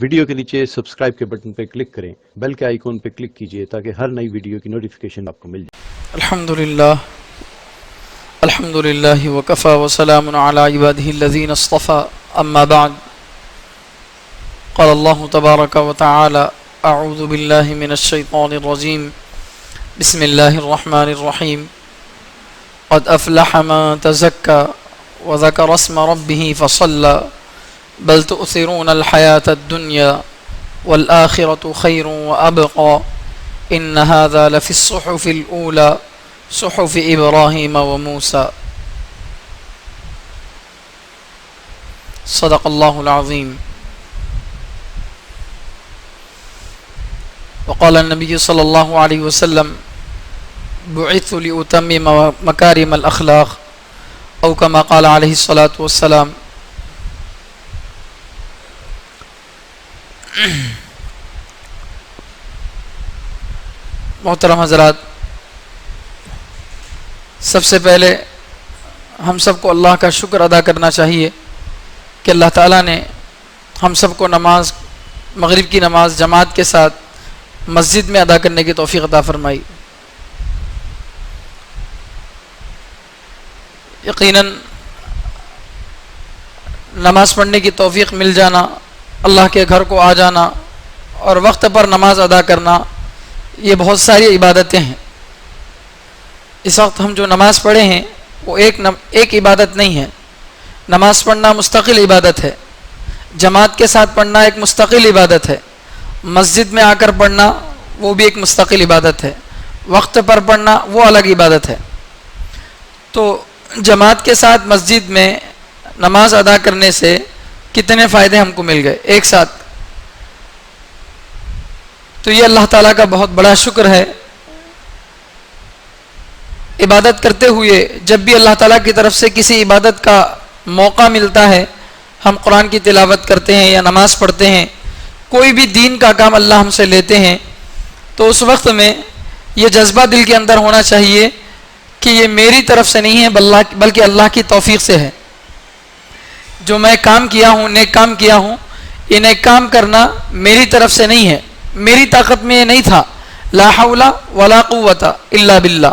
Video کے نیچے subscribe کے بٹن پہ کلک کریں، بیل کے آئیکن پہ کلک کیجئے تاکہ ہر نئی ویڈیو کی نوٹیفیکیشن آپ کو مل جائے۔ الحمد للہ وکفی وسلام علی عبادہ الذین اصطفی، اما بعد، قال اللہ تبارک وتعالی اعوذ باللہ من الشیطان الرجیم، بسم اللہ الرحمن الرحیم، قد افلح من تزکی وذکر اسم ربہ فصلی، بل تؤثرون الحیاة الدنیا والآخرة خیر وابقى، ان هذا لفی الصحف الاولی صحف ابراہیم و موسیٰ۔ صدق اللہ العظیم۔ وقال النبی صلی اللہ علیہ وسلم بعثت لأتمم مکارم الاخلاق، او کما قال علیہ الصلاۃ والسلام۔ محترم حضرات، سب سے پہلے ہم سب کو اللہ کا شکر ادا کرنا چاہیے کہ اللہ تعالیٰ نے ہم سب کو مغرب کی نماز جماعت کے ساتھ مسجد میں ادا کرنے کی توفیق عطا فرمائی۔ یقیناً نماز پڑھنے کی توفیق مل جانا، اللہ کے گھر کو آ جانا اور وقت پر نماز ادا کرنا، یہ بہت ساری عبادتیں ہیں۔ اس وقت ہم جو نماز پڑھے ہیں وہ ایک عبادت نہیں ہے۔ نماز پڑھنا مستقل عبادت ہے، جماعت کے ساتھ پڑھنا ایک مستقل عبادت ہے، مسجد میں آ کر پڑھنا وہ بھی ایک مستقل عبادت ہے، وقت پر پڑھنا وہ الگ عبادت ہے۔ تو جماعت کے ساتھ مسجد میں نماز ادا کرنے سے کتنے فائدے ہم کو مل گئے ایک ساتھ، تو یہ اللہ تعالیٰ کا بہت بڑا شکر ہے۔ عبادت کرتے ہوئے جب بھی اللہ تعالیٰ کی طرف سے کسی عبادت کا موقع ملتا ہے، ہم قرآن کی تلاوت کرتے ہیں یا نماز پڑھتے ہیں، کوئی بھی دین کا کام اللہ ہم سے لیتے ہیں، تو اس وقت میں یہ جذبہ دل کے اندر ہونا چاہیے کہ یہ میری طرف سے نہیں ہے بلکہ اللہ کی توفیق سے ہے۔ جو میں کام کیا ہوں، نیک کام کیا ہوں، یہ نیک کام کرنا میری طرف سے نہیں ہے، میری طاقت میں یہ نہیں تھا۔ لا حول ولا قوت الا باللہ،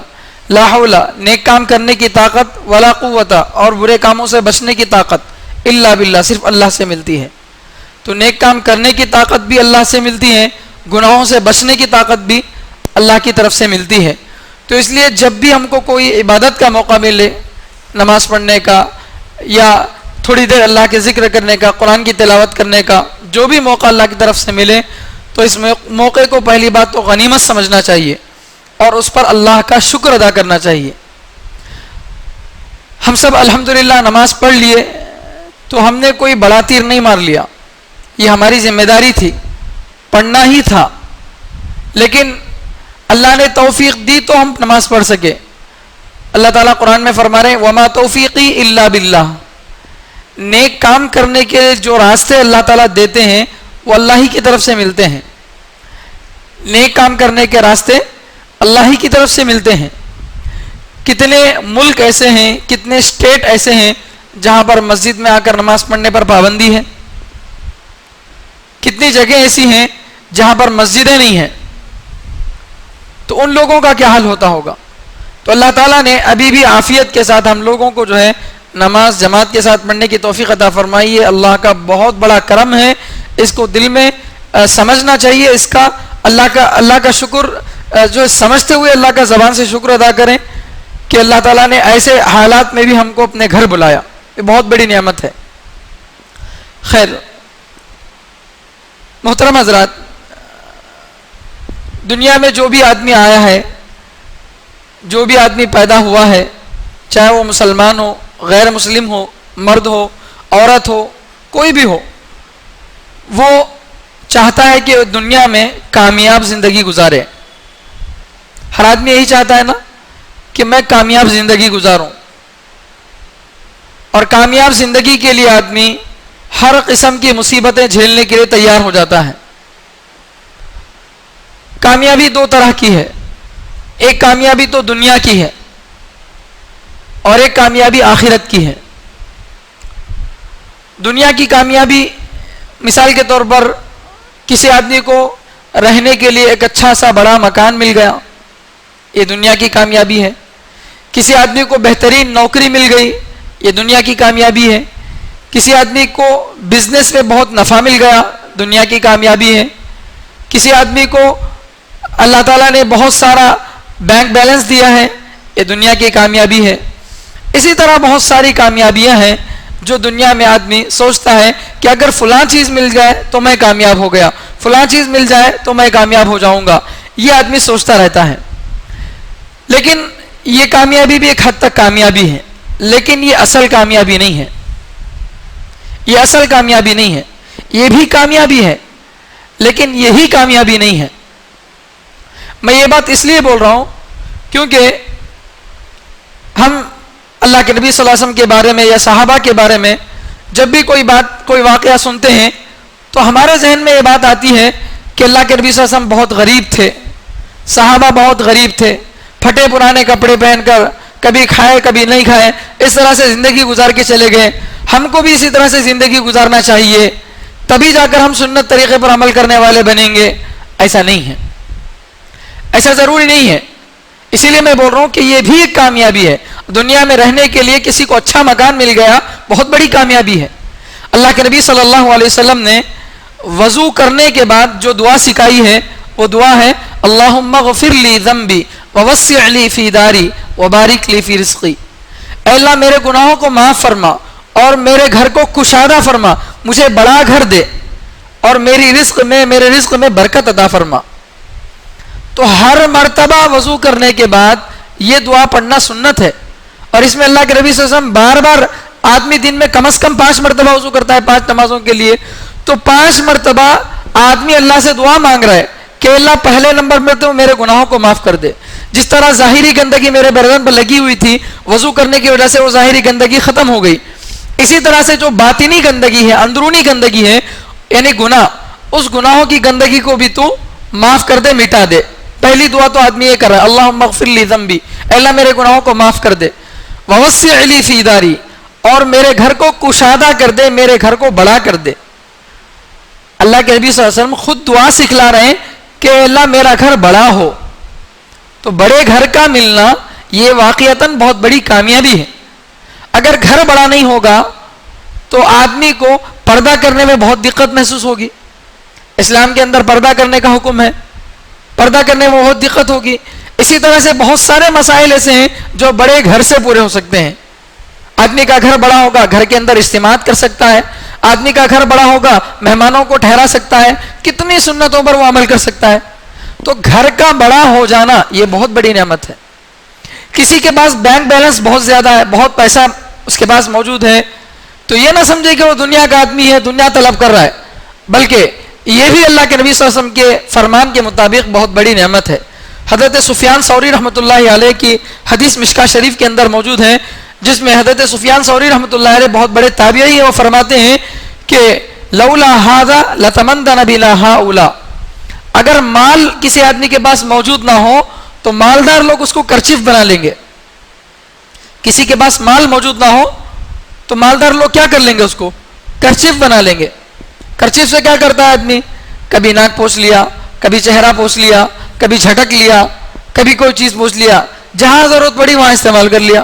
لا حول نیک کام کرنے کی طاقت، ولا قوت اور برے کاموں سے بچنے کی طاقت، الا باللہ صرف اللہ سے ملتی ہے۔ تو نیک کام کرنے کی طاقت بھی اللہ سے ملتی ہے، گناہوں سے بچنے کی طاقت بھی اللہ کی طرف سے ملتی ہے۔ تو اس لیے جب بھی ہم کو کوئی عبادت کا موقع ملے، نماز پڑھنے کا یا تھوڑی دیر اللہ کے ذکر کرنے کا، قرآن کی تلاوت کرنے کا، جو بھی موقع اللہ کی طرف سے ملے، تو اس موقع کو پہلی بات تو غنیمت سمجھنا چاہیے اور اس پر اللہ کا شکر ادا کرنا چاہیے۔ ہم سب الحمدللہ نماز پڑھ لیے تو ہم نے کوئی بڑا تیر نہیں مار لیا، یہ ہماری ذمہ داری تھی، پڑھنا ہی تھا، لیکن اللہ نے توفیق دی تو ہم نماز پڑھ سکے۔ اللہ تعالیٰ قرآن میں فرما رہے ہیں وما توفیقی الا باللہ، نیک کام کرنے کے جو راستے اللہ تعالیٰ دیتے ہیں وہ اللہ ہی کی طرف سے ملتے ہیں۔ نیک کام کرنے کے راستے اللہ ہی کی طرف سے ملتے ہیں۔ کتنے ملک ایسے ہیں، کتنے اسٹیٹ ایسے ہیں جہاں پر مسجد میں آ کر نماز پڑھنے پر پابندی ہے، کتنی جگہ ایسی ہیں جہاں پر مسجدیں نہیں ہیں، تو ان لوگوں کا کیا حال ہوتا ہوگا۔ تو اللہ تعالیٰ نے ابھی بھی عافیت کے ساتھ ہم لوگوں کو جو ہے نماز جماعت کے ساتھ پڑھنے کی توفیق عطا فرمائی ہے۔ اللہ کا بہت بڑا کرم ہے، اس کو دل میں سمجھنا چاہیے، اس کا اللہ کا شکر جو سمجھتے ہوئے اللہ کا زبان سے شکر ادا کریں کہ اللہ تعالیٰ نے ایسے حالات میں بھی ہم کو اپنے گھر بلایا، یہ بہت بڑی نعمت ہے۔ خیر محترم حضرات، دنیا میں جو بھی آدمی آیا ہے، جو بھی آدمی پیدا ہوا ہے، چاہے وہ مسلمان ہو، غیر مسلم ہو، مرد ہو، عورت ہو، کوئی بھی ہو، وہ چاہتا ہے کہ دنیا میں کامیاب زندگی گزارے۔ ہر آدمی یہی چاہتا ہے نا کہ میں کامیاب زندگی گزاروں، اور کامیاب زندگی کے لیے آدمی ہر قسم کی مصیبتیں جھیلنے کے لیے تیار ہو جاتا ہے۔ کامیابی دو طرح کی ہے، ایک کامیابی تو دنیا کی ہے اور ایک کامیابی آخرت کی ہے۔ دنیا کی کامیابی مثال کے طور پر کسی آدمی کو رہنے کے لیے ایک اچھا سا بڑا مکان مل گیا، یہ دنیا کی کامیابی ہے. کسی آدمی کو بہترین نوکری مل گئی، یہ دنیا کی کامیابی ہے. کسی آدمی کو بزنس میں بہت نفع مل گیا، دنیا کی کامیابی ہے. کسی آدمی کو اللہ تعالیٰ نے بہت سارا بینک بیلنس دیا ہے، یہ دنیا کی کامیابی ہے. اسی طرح بہت ساری کامیابیاں ہیں جو دنیا میں آدمی سوچتا ہے کہ اگر فلاں چیز مل جائے تو میں کامیاب ہو گیا، فلاں چیز مل جائے تو میں کامیاب ہو جاؤں گا، یہ آدمی سوچتا رہتا ہے. لیکن یہ کامیابی بھی ایک حد تک کامیابی ہے، لیکن یہ اصل کامیابی نہیں ہے. یہ اصل کامیابی نہیں ہے. یہ بھی کامیابی ہے لیکن یہی کامیابی نہیں ہے. میں یہ بات اس لیے بول رہا ہوں کیونکہ ہم اللہ کے نبی صلی اللہ علیہ وسلم کے بارے میں یا صحابہ کے بارے میں جب بھی کوئی واقعہ سنتے ہیں تو ہمارے ذہن میں یہ بات آتی ہے کہ اللہ کے نبی صلی اللہ علیہ وسلم بہت غریب تھے، صحابہ بہت غریب تھے، پھٹے پرانے کپڑے پہن کر کبھی کھائے کبھی نہیں کھائے، اس طرح سے زندگی گزار کے چلے گئے. ہم کو بھی اسی طرح سے زندگی گزارنا چاہیے، تبھی جا کر ہم سنت طریقے پر عمل کرنے والے بنیں گے. ایسا نہیں ہے، ایسا ضروری نہیں ہے. اسی لیے میں بول رہا ہوں کہ یہ بھی ایک کامیابی ہے. دنیا میں رہنے کے لیے کسی کو اچھا مکان مل گیا، بہت بڑی کامیابی ہے. اللہ کے نبی صلی اللہ علیہ وسلم نے وضو کرنے کے بعد جو دعا سکھائی ہے وہ دعا ہے اللہم اغفر لی ذنبی ووسع لی فی داری وبارک لی فی رزقی. اے اللہ میرے گناہوں کو معاف فرما اور میرے گھر کو کشادہ فرما، مجھے بڑا گھر دے اور میرے رزق میں برکت عطا فرما. تو ہر مرتبہ وضو کرنے کے بعد یہ دعا پڑھنا سنت ہے. اور اس میں اللہ کے نبی صلی اللہ علیہ وسلم بار بار، آدمی دن میں کم از کم 5 مرتبہ وضو کرتا ہے 5 نمازوں کے لیے، تو 5 مرتبہ آدمی اللہ سے دعا مانگ رہا ہے کہ اللہ پہلے نمبر میں تو میرے گناہوں کو معاف کر دے. جس طرح ظاہری گندگی میرے بدن پر لگی ہوئی تھی، وضو کرنے کی وجہ سے وہ ظاہری گندگی ختم ہو گئی، اسی طرح سے جو باطنی گندگی ہے، اندرونی گندگی ہے یعنی گناہ، اس گناہوں کی گندگی کو بھی تو معاف کر دے، مٹا دے. پہلی دعا تو آدمی یہ کر رہا ہے اللہم اغفر لی ذنبی، اے اللہ میرے گناہوں کو معاف کر دے، ووسع لی فی داری، اور میرے گھر کو کشادہ کر دے، میرے گھر کو بڑا کر دے. اللہ کے نبی صلی اللہ علیہ وسلم خود دعا سکھلا رہے ہیں کہ اللہ میرا گھر بڑا ہو. تو بڑے گھر کا ملنا یہ واقعتاً بہت بڑی کامیابی ہے. اگر گھر بڑا نہیں ہوگا تو آدمی کو پردہ کرنے میں بہت دقت محسوس ہوگی. اسلام کے اندر پردہ کرنے کا حکم ہے، پردہ کرنے میں بہت دقت ہوگی. اسی طرح سے بہت سارے مسائل ایسے ہیں جو بڑے گھر سے پورے ہو سکتے ہیں. آدمی کا گھر بڑا ہوگا، گھر کے اندر اجتماعات کر سکتا ہے. آدمی کا گھر بڑا ہوگا، مہمانوں کو ٹھہرا سکتا ہے، کتنی سنتوں پر وہ عمل کر سکتا ہے. تو گھر کا بڑا ہو جانا یہ بہت بڑی نعمت ہے. کسی کے پاس بینک بیلنس بہت زیادہ ہے، بہت پیسہ اس کے پاس موجود ہے، تو یہ نہ سمجھے کہ وہ دنیا کا آدمی ہے، دنیا طلب کر رہا ہے، بلکہ یہ بھی اللہ کے نبی صلی اللہ علیہ وسلم کے فرمان کے مطابق بہت بڑی نعمت ہے. حضرت سفیان ثوری رحمۃ اللہ علیہ کی حدیث مشکاہ شریف کے اندر موجود ہے، جس میں حضرت سفیان ثوری رحمۃ اللہ علیہ بہت بڑے تابعی ہیں. وہ فرماتے ہیں کہ لولا ھذا لتمنن بلا ھؤلاء، اگر مال کسی آدمی کے پاس موجود نہ ہو تو مالدار لوگ اس کو کرچیف بنا لیں گے. کسی کے پاس مال موجود نہ ہو تو مالدار لوگ کیا کر لیں گے؟ اس کو کرچیف بنا لیں گے. کرچیف سے کیا کرتا ہے آدمی؟ کبھی ناک پوچھ لیا، کبھی چہرہ پوچھ لیا، کبھی جھٹک لیا، کبھی کوئی چیز پوچھ لیا، جہاں ضرورت پڑی وہاں استعمال کر لیا.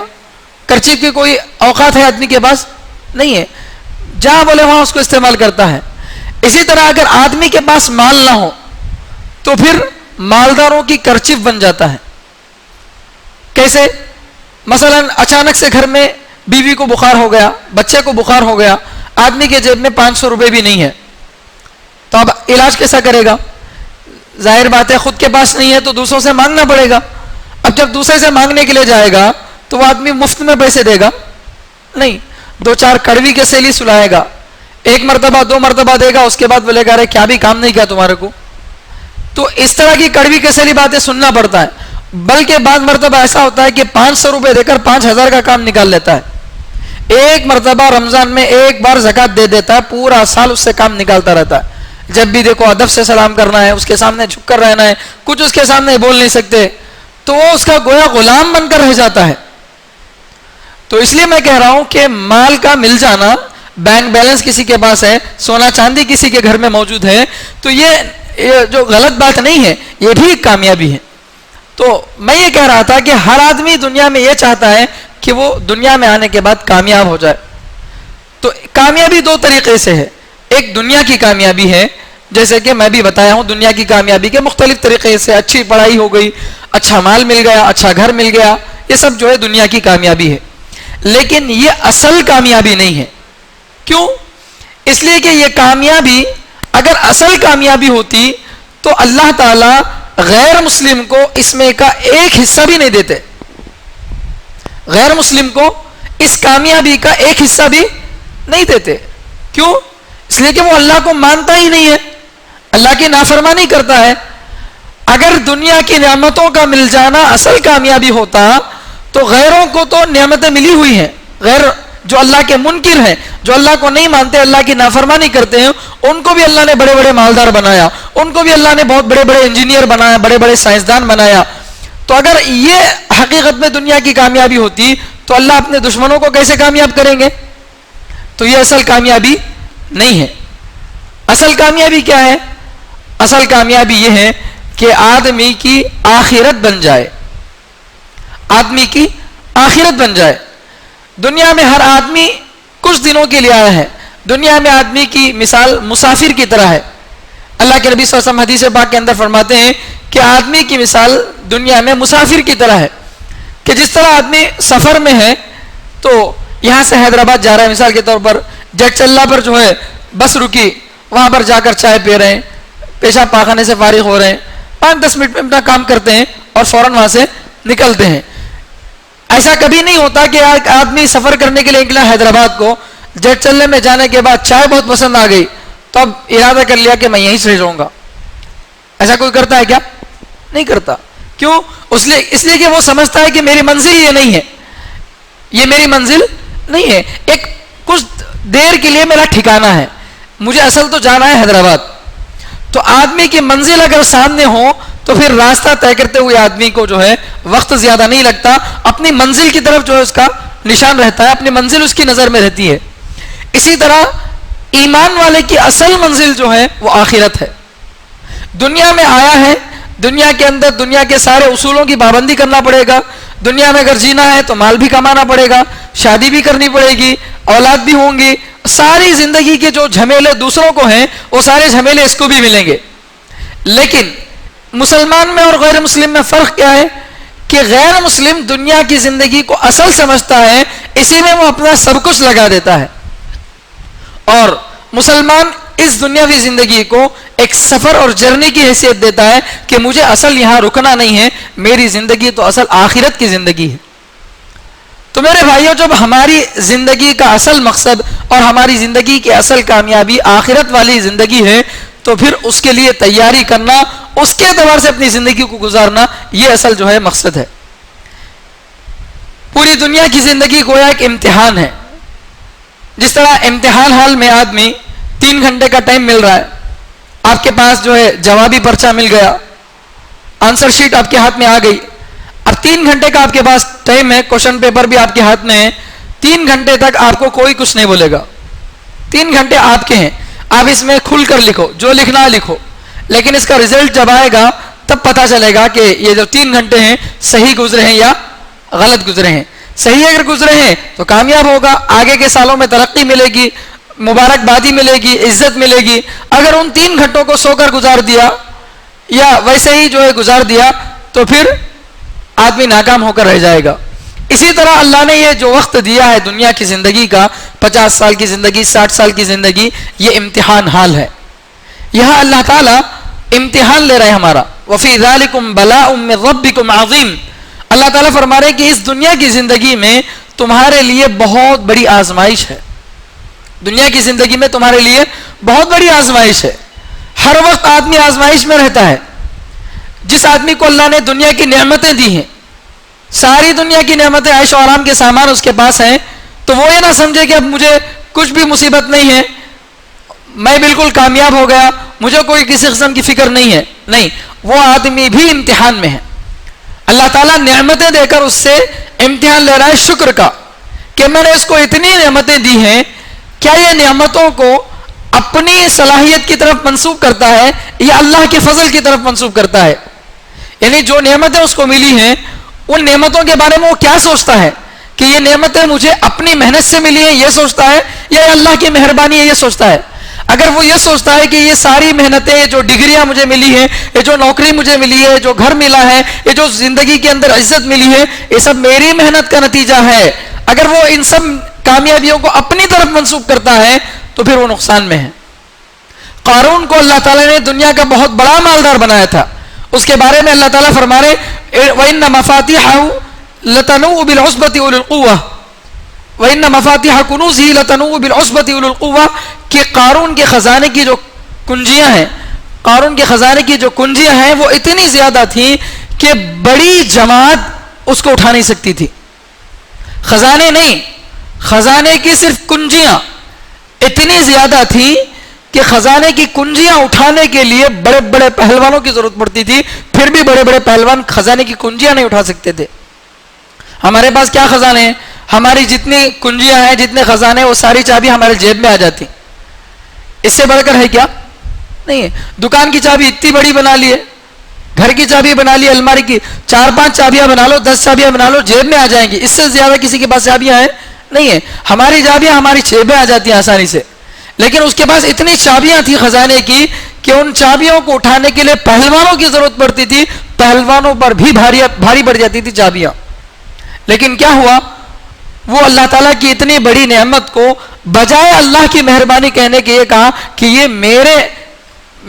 کرچیف کی کوئی اوقات ہے آدمی کے پاس؟ نہیں ہے، جہاں بولے وہاں اس کو استعمال کرتا ہے. اسی طرح اگر آدمی کے پاس مال نہ ہو تو پھر مالداروں کی کرچیف بن جاتا ہے. کیسے؟ مثلا اچانک سے گھر میں بیوی کو بخار ہو گیا، بچے کو بخار ہو گیا، آدمی کے جیب میں 500 روپے بھی نہیں ہے، تو اب علاج کیسا کرے گا؟ ظاہر بات ہے خود کے پاس نہیں ہے تو دوسروں سے مانگنا پڑے گا. اب جب دوسرے سے مانگنے کے لیے جائے گا تو وہ آدمی مفت میں پیسے دے گا؟ نہیں، 2-4 کڑوی کے سیلی سلائے گا، 1 مرتبہ 2 مرتبہ دے گا، اس کے بعد بولے گا ارے کیا بھی کام نہیں کیا تمہارے کو. تو اس طرح کی کڑوی کے سیلی باتیں سننا پڑتا ہے. بلکہ بعض مرتبہ ایسا ہوتا ہے کہ 500 روپے دے کر 5000 کا کام نکال لیتا ہے. ایک مرتبہ رمضان میں ایک بار زکوٰۃ دے دیتا ہے، پورا سال اس سے کام نکالتا رہتا ہے. جب بھی دیکھو ادب سے سلام کرنا ہے، اس کے سامنے جھک کر رہنا ہے، کچھ اس کے سامنے بول نہیں سکتے، تو وہ اس کا گویا غلام بن کر رہ جاتا ہے. تو اس لیے میں کہہ رہا ہوں کہ مال کا مل جانا بینک بیلنس کسی کے پاس ہے, سونا چاندی کسی کے گھر میں موجود ہے, تو یہ جو غلط بات نہیں ہے, یہ بھی ایک کامیابی ہے. تو میں یہ کہہ رہا تھا کہ ہر آدمی دنیا میں یہ چاہتا ہے کہ وہ دنیا میں آنے کے بعد کامیاب ہو جائے. تو کامیابی دو طریقے سے ہے. ایک دنیا کی کامیابی ہے, جیسے کہ میں بھی بتایا ہوں, دنیا کی کامیابی کے مختلف طریقے سے, اچھی پڑھائی ہو گئی, اچھا مال مل گیا, اچھا گھر مل گیا, یہ سب جو ہے دنیا کی کامیابی ہے. لیکن یہ اصل کامیابی نہیں ہے. کیوں؟ اس لیے کہ یہ کامیابی اگر اصل کامیابی ہوتی تو اللہ تعالی غیر مسلم کو اس میں کا ایک حصہ بھی نہیں دیتے. غیر مسلم کو اس کامیابی کا ایک حصہ بھی نہیں دیتے. کیوں؟ اس لیے کہ وہ اللہ کو مانتا ہی نہیں ہے, اللہ کی نافرمانی کرتا ہے. اگر دنیا کی نعمتوں کا مل جانا اصل کامیابی ہوتا تو غیروں کو تو نعمتیں ملی ہوئی ہیں. غیر جو اللہ کے منکر ہیں, جو اللہ کو نہیں مانتے, اللہ کی نافرمانی کرتے ہیں, ان کو بھی اللہ نے بڑے بڑے مالدار بنایا, ان کو بھی اللہ نے بہت بڑے بڑے انجینئر بنایا, بڑے بڑے سائنسدان بنایا. تو اگر یہ حقیقت میں دنیا کی کامیابی ہوتی تو اللہ اپنے دشمنوں کو کیسے کامیاب کریں گے؟ تو یہ اصل کامیابی نہیں ہے. اصل کامیابی کیا ہے؟ اصل کامیابی یہ ہے کہ آدمی کی آخرت بن جائے. آدمی کی آخرت بن جائے. دنیا میں ہر آدمی کچھ دنوں کے لیے آیا ہے. دنیا میں آدمی کی مثال مسافر کی طرح ہے. اللہ کے نبی صلی اللہ علیہ وسلم حدیث پاک کے اندر فرماتے ہیں کہ آدمی کی مثال دنیا میں مسافر کی طرح ہے. کہ جس طرح آدمی سفر میں ہے, تو یہاں سے حیدرآباد جا رہا ہے, مثال کے طور پر جٹ چلہ پر جو ہے بس رکی, وہاں پر جا کر چائے پی رہے ہیں, پیشاب پاخانے سے فارغ ہو رہے ہیں, 5-10 منٹ میں اپنا کام کرتے ہیں اور فوراً وہاں سے نکلتے ہیں. ایسا کبھی نہیں ہوتا کہ آدمی سفر کرنے کے لیے نکلا حیدرآباد کو, جٹ چلنے میں جانے کے بعد چائے بہت پسند آ گئی تو اب ارادہ کر لیا کہ میں یہیں سے رہوں گا. ایسا کوئی کرتا ہے کیا؟ نہیں کرتا. کیوں؟ اس لیے کہ وہ سمجھتا ہے کہ میری منزل یہ نہیں ہے, یہ میری منزل نہیں ہے, ایک کچھ دیر کے لیے میرا ٹھکانہ ہے, مجھے اصل تو جانا ہے حیدرآباد. تو آدمی کی منزل اگر سامنے ہو تو پھر راستہ طے کرتے ہوئے آدمی کو جو ہے وقت زیادہ نہیں لگتا, اپنی منزل کی طرف جو ہے اس کا نشان رہتا ہے, اپنی منزل اس کی نظر میں رہتی ہے. اسی طرح ایمان والے کی اصل منزل جو ہے وہ آخرت ہے. دنیا میں آیا ہے, دنیا کے اندر دنیا کے سارے اصولوں کی پابندی کرنا پڑے گا. دنیا میں اگر جینا ہے تو مال بھی کمانا پڑے گا, شادی بھی کرنی پڑے گی, اولاد بھی ہوں گی, ساری زندگی کے جو جھمیلے دوسروں کو ہیں وہ سارے جھمیلے اس کو بھی ملیں گے. لیکن مسلمان میں اور غیر مسلم میں فرق کیا ہے کہ غیر مسلم دنیا کی زندگی کو اصل سمجھتا ہے, اسی میں وہ اپنا سب کچھ لگا دیتا ہے, اور مسلمان اس دنیاوی زندگی کو ایک سفر اور جرنی کی حیثیت دیتا ہے کہ مجھے اصل یہاں رکنا نہیں ہے, میری زندگی تو اصل آخرت کی زندگی ہے. تو میرے بھائیوں, جب ہماری زندگی کا اصل مقصد اور ہماری زندگی کی اصل کامیابی آخرت والی زندگی ہے, تو پھر اس کے لیے تیاری کرنا, اس کے اعتبار سے اپنی زندگی کو گزارنا, یہ اصل جو ہے مقصد ہے. پوری دنیا کی زندگی گویا ایک امتحان ہے. جس طرح امتحان حال میں آدمی 3 گھنٹے کا ٹائم مل رہا ہے, آپ کے پاس جو ہے جوابی پرچہ مل گیا, آنسر شیٹ آپ کے ہاتھ میں آ گئی, اب 3 گھنٹے کا آپ کے پاس ٹائم ہے, کوشچن پیپر بھی آپ کے ہاتھ میں ہے, 3 گھنٹے تک آپ کو کوئی کچھ نہیں بولے گا. 3 گھنٹے آپ کے ہیں, آپ اس میں کھل کر لکھو, جو لکھنا ہے لکھو, لیکن اس کا رزلٹ جب آئے گا تب پتہ چلے گا کہ یہ جو 3 گھنٹے ہیں صحیح گزرے ہیں یا غلط گزرے ہیں. صحیح اگر گزرے ہیں تو کامیاب ہوگا, آگے کے سالوں میں ترقی ملے گی, مبارکبادی ملے گی, عزت ملے گی. اگر ان 3 گھنٹوں کو سو کر گزار دیا یا ویسے ہی جو ہے گزار دیا تو پھر آدمی ناکام ہو کر رہ جائے گا. اسی طرح اللہ نے یہ جو وقت دیا ہے دنیا کی زندگی کا, 50 سال کی زندگی, 60 سال کی زندگی, یہ امتحان حال ہے. یہاں اللہ تعالیٰ امتحان لے رہے ہمارا. وَفِي ذَلِكُمْ بَلَاءٌ مِّن رَبِّكُمْ عَظِيمٌ. اللہ تعالیٰ فرما رہے کہ اس دنیا کی زندگی میں تمہارے لیے بہت بڑی آزمائش ہے. دنیا کی زندگی میں تمہارے لیے بہت بڑی آزمائش ہے. ہر وقت آدمی آزمائش میں رہتا ہے. جس آدمی کو اللہ نے دنیا کی نعمتیں دی ہیں, ساری دنیا کی نعمتیں, عیش و آرام کے سامان اس کے پاس ہیں, تو وہ یہ نہ سمجھے کہ اب مجھے کچھ بھی مصیبت نہیں ہے, میں بالکل کامیاب ہو گیا, مجھے کوئی کسی قسم کی فکر نہیں ہے. نہیں, وہ آدمی بھی امتحان میں ہے. اللہ تعالیٰ نعمتیں دے کر اس سے امتحان لے رہا ہے شکر کا, کہ میں نے اس کو اتنی نعمتیں دی ہیں کیا یہ نعمتوں کو اپنی صلاحیت کی طرف منسوب کرتا ہے یا اللہ کے فضل کی طرف منسوب کرتا ہے؟ یعنی جو نعمتیں اس کو ملی ہیں ان نعمتوں کے بارے میں وہ کیا سوچتا ہے کہ یہ نعمتیں مجھے اپنی محنت سے ملی ہیں یہ سوچتا ہے یا اللہ کی مہربانی ہے یہ سوچتا ہے؟ اگر وہ یہ سوچتا ہے کہ یہ ساری محنتیں، جو ڈگریاں مجھے ملی ہیں، یہ جو نوکری مجھے ملی ہے، جو گھر ملا ہے، یہ جو زندگی کے اندر عزت ملی ہے، یہ سب میری محنت کا نتیجہ ہے، اگر وہ ان سب کامیابیوں کو اپنی طرف منسوب کرتا ہے تو پھر وہ نقصان میں ہے۔ قارون کو اللہ تعالیٰ نے دنیا کا بہت بڑا مالدار بنایا تھا، اس کے بارے میں اللہ تعالیٰ فرما رہے وَإِنَّ مَفَاتِحَهُ لَتَنُوءُ بِالْعُصْبَةِ أُولِي الْقُوَّةِ وَإِنَّ مَفَاتِحَ كُنُوزِهِ لَتَنُوءُ بِالْعُصْبَةِ أُولِي الْقُوَّةِ کہ قارون کے خزانے کی جو کنجیاں ہیں، قارون کے خزانے کی جو کنجیاں ہیں وہ اتنی زیادہ تھیں کہ بڑی جماعت اس کو اٹھا نہیں سکتی تھی۔ خزانے نہیں، خزانے کی صرف کنجیاں اتنی زیادہ تھی کہ خزانے کی کنجیاں اٹھانے کے لیے بڑے بڑے پہلوانوں کی ضرورت پڑتی تھی، پھر بھی بڑے بڑے پہلوان خزانے کی کنجیاں نہیں اٹھا سکتے تھے۔ ہمارے پاس کیا خزانے ہیں؟ ہماری جتنی کنجیاں ہیں، جتنے خزانے، وہ ساری چابیاں ہمارے جیب میں آ جاتی، اس سے بڑھ کر ہے کیا؟ نہیں ہے۔ دکان کی چابی اتنی بڑی بنا لی ہے، گھر کی چابی بنا لی، الماری کی 4-5 چابیاں بنا لو، 10 چابیاں بنا لو، جیب میں آ جائیں گی، اس سے زیادہ کسی کے پاس چابیاں ہیں نہیں ہے۔ ہماری چابیاں ہماری جیب میں آ جاتی ہیں آسانی سے، لیکن اس کے پاس اتنی چابیاں تھیں خزانے کی کہ ان چابیوں کو اٹھانے کے لیے پہلوانوں کی ضرورت پڑتی تھی، پہلوانوں پر بھی بھاری پڑ جاتی تھی چابیاں۔ لیکن کیا ہوا؟ وہ اللہ تعالیٰ کی اتنی بڑی نعمت کو بجائے اللہ کی مہربانی کہنے کے یہ کہا کہ یہ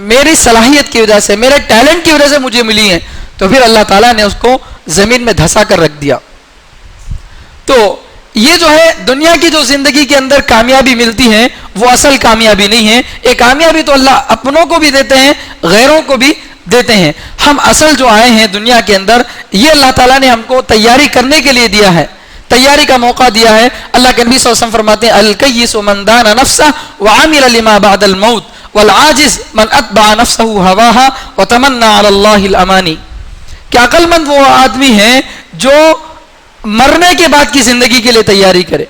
میری صلاحیت کی وجہ سے، میرے ٹیلنٹ کی وجہ سے مجھے ملی ہیں، تو پھر اللہ تعالیٰ نے اس کو زمین میں دھسا کر رکھ دیا۔ تو یہ جو ہے دنیا کی جو زندگی کے اندر کامیابی ملتی ہے وہ اصل کامیابی نہیں ہے، یہ کامیابی تو اللہ اپنوں کو بھی دیتے ہیں، غیروں کو بھی دیتے ہیں۔ ہم اصل جو آئے ہیں دنیا کے اندر، یہ اللہ تعالیٰ نے ہم کو تیاری کرنے کے لیے دیا ہے، تیاری کا موقع دیا ہے۔ اللہ کے نبی صلی اللہ علیہ وسلم فرماتے ہیں الکیس من دان نفسہ وعمل لما بعد الموت والعاجز من اتبع نفسہ ہواها وتمنى علی اللہ الامانی، کہ عقل مند وہ آدمی ہے جو مرنے کے بعد کی زندگی کے لیے تیاری کرے۔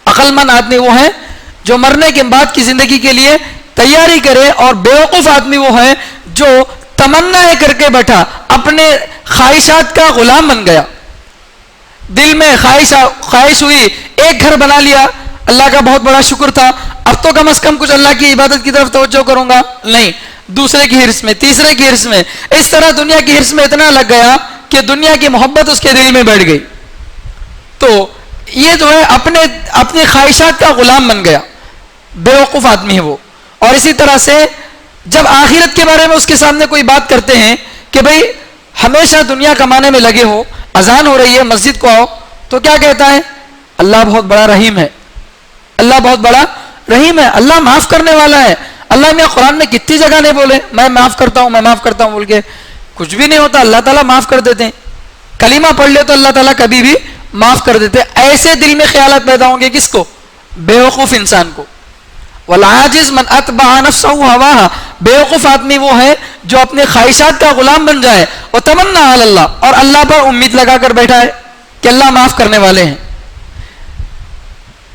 عقل مند آدمی وہ ہے جو مرنے کے بعد کی زندگی کے لیے تیاری کرے، اور بیوقوف آدمی وہ ہے جو تمنا کر کے بیٹھا، اپنے خواہشات کا غلام بن گیا۔ دل میں خواہش ہوئی، ایک گھر بنا لیا، اللہ کا بہت بڑا شکر تھا، اب تو کم از کم کچھ اللہ کی عبادت کی طرف توجہ کروں گا، نہیں، دوسرے کی حرص میں، تیسرے کی حرص میں، اس طرح دنیا کی حرص میں اتنا لگ گیا کہ دنیا کی محبت اس کے دل میں بیٹھ گئی۔ تو یہ جو ہے اپنے خواہشات کا غلام بن گیا، بیوقوف آدمی ہے وہ۔ اور اسی طرح سے جب آخرت کے بارے میں اس کے سامنے کوئی بات کرتے ہیں کہ بھئی ہمیشہ دنیا کمانے میں لگے ہو، اذان ہو رہی ہے مسجد کو آؤ، تو کیا کہتا ہے؟ اللہ بہت بڑا رحیم ہے، اللہ بہت بڑا رحیم ہے، اللہ معاف کرنے والا ہے۔ اللہ نے قرآن میں کتنی جگہ نہیں بولے میں معاف کرتا ہوں، میں معاف کرتا ہوں بول کے؟ کچھ بھی نہیں ہوتا، اللہ تعالیٰ معاف کر دیتے ہیں۔ کلمہ پڑھ لے تو اللہ تعالیٰ کبھی بھی معاف کر دیتے۔ ایسے دل میں خیالات پیدا ہوں گے کس کو؟ بیوقوف انسان کو۔ والعاجز من اتبع نفسہ ہواها، بیوقوف آدمی وہ ہے جو اپنے خواہشات کا غلام بن جائے، وتمنى علی اللہ، اور اللہ پر امید لگا کر بیٹھا ہے کہ اللہ معاف کرنے والے ہیں،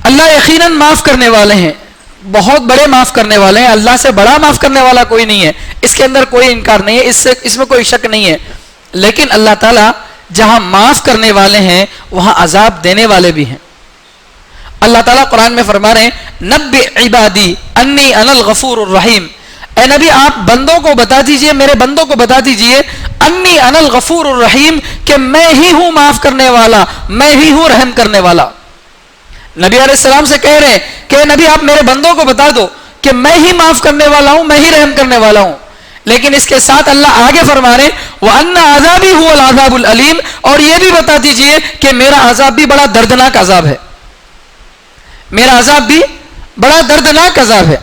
اللہ یقیناً معاف کرنے والے ہیں، بہت بڑے معاف کرنے والے ہیں، اللہ سے بڑا معاف کرنے والا کوئی نہیں ہے، اس کے اندر کوئی انکار نہیں ہے، اس میں کوئی شک نہیں ہے۔ لیکن اللہ تعالیٰ جہاں معاف کرنے والے ہیں وہاں عذاب دینے والے بھی ہیں۔ اللہ تعالیٰ قرآن میں فرما رہے ہیں نبئ عبادی انی انا الغفور الرحیم، اے نبی آپ بندوں کو بتا دیجئے، میرے بندوں کو بتا دیجئے، انی انا الغفور الرحیم، کہ میں ہی ہوں معاف کرنے والا، میں ہی ہوں رحم کرنے والا۔ نبی علیہ السلام سے کہہ رہے ہیں کہ نبی آپ میرے بندوں کو بتا دو کہ میں ہی معاف کرنے والا ہوں، میں ہی رحم کرنے والا ہوں۔ لیکن اس کے ساتھ اللہ آگے فرما رہے وَأَنَّ عَذَابِي هُوَ الْعَذَابُ الْأَلِيمُ، اور یہ بھی بتا دیجئے کہ میرا عذاب بھی بڑا دردناک عذاب ہے، میرا عذاب بھی بڑا دردناک عذاب ہے۔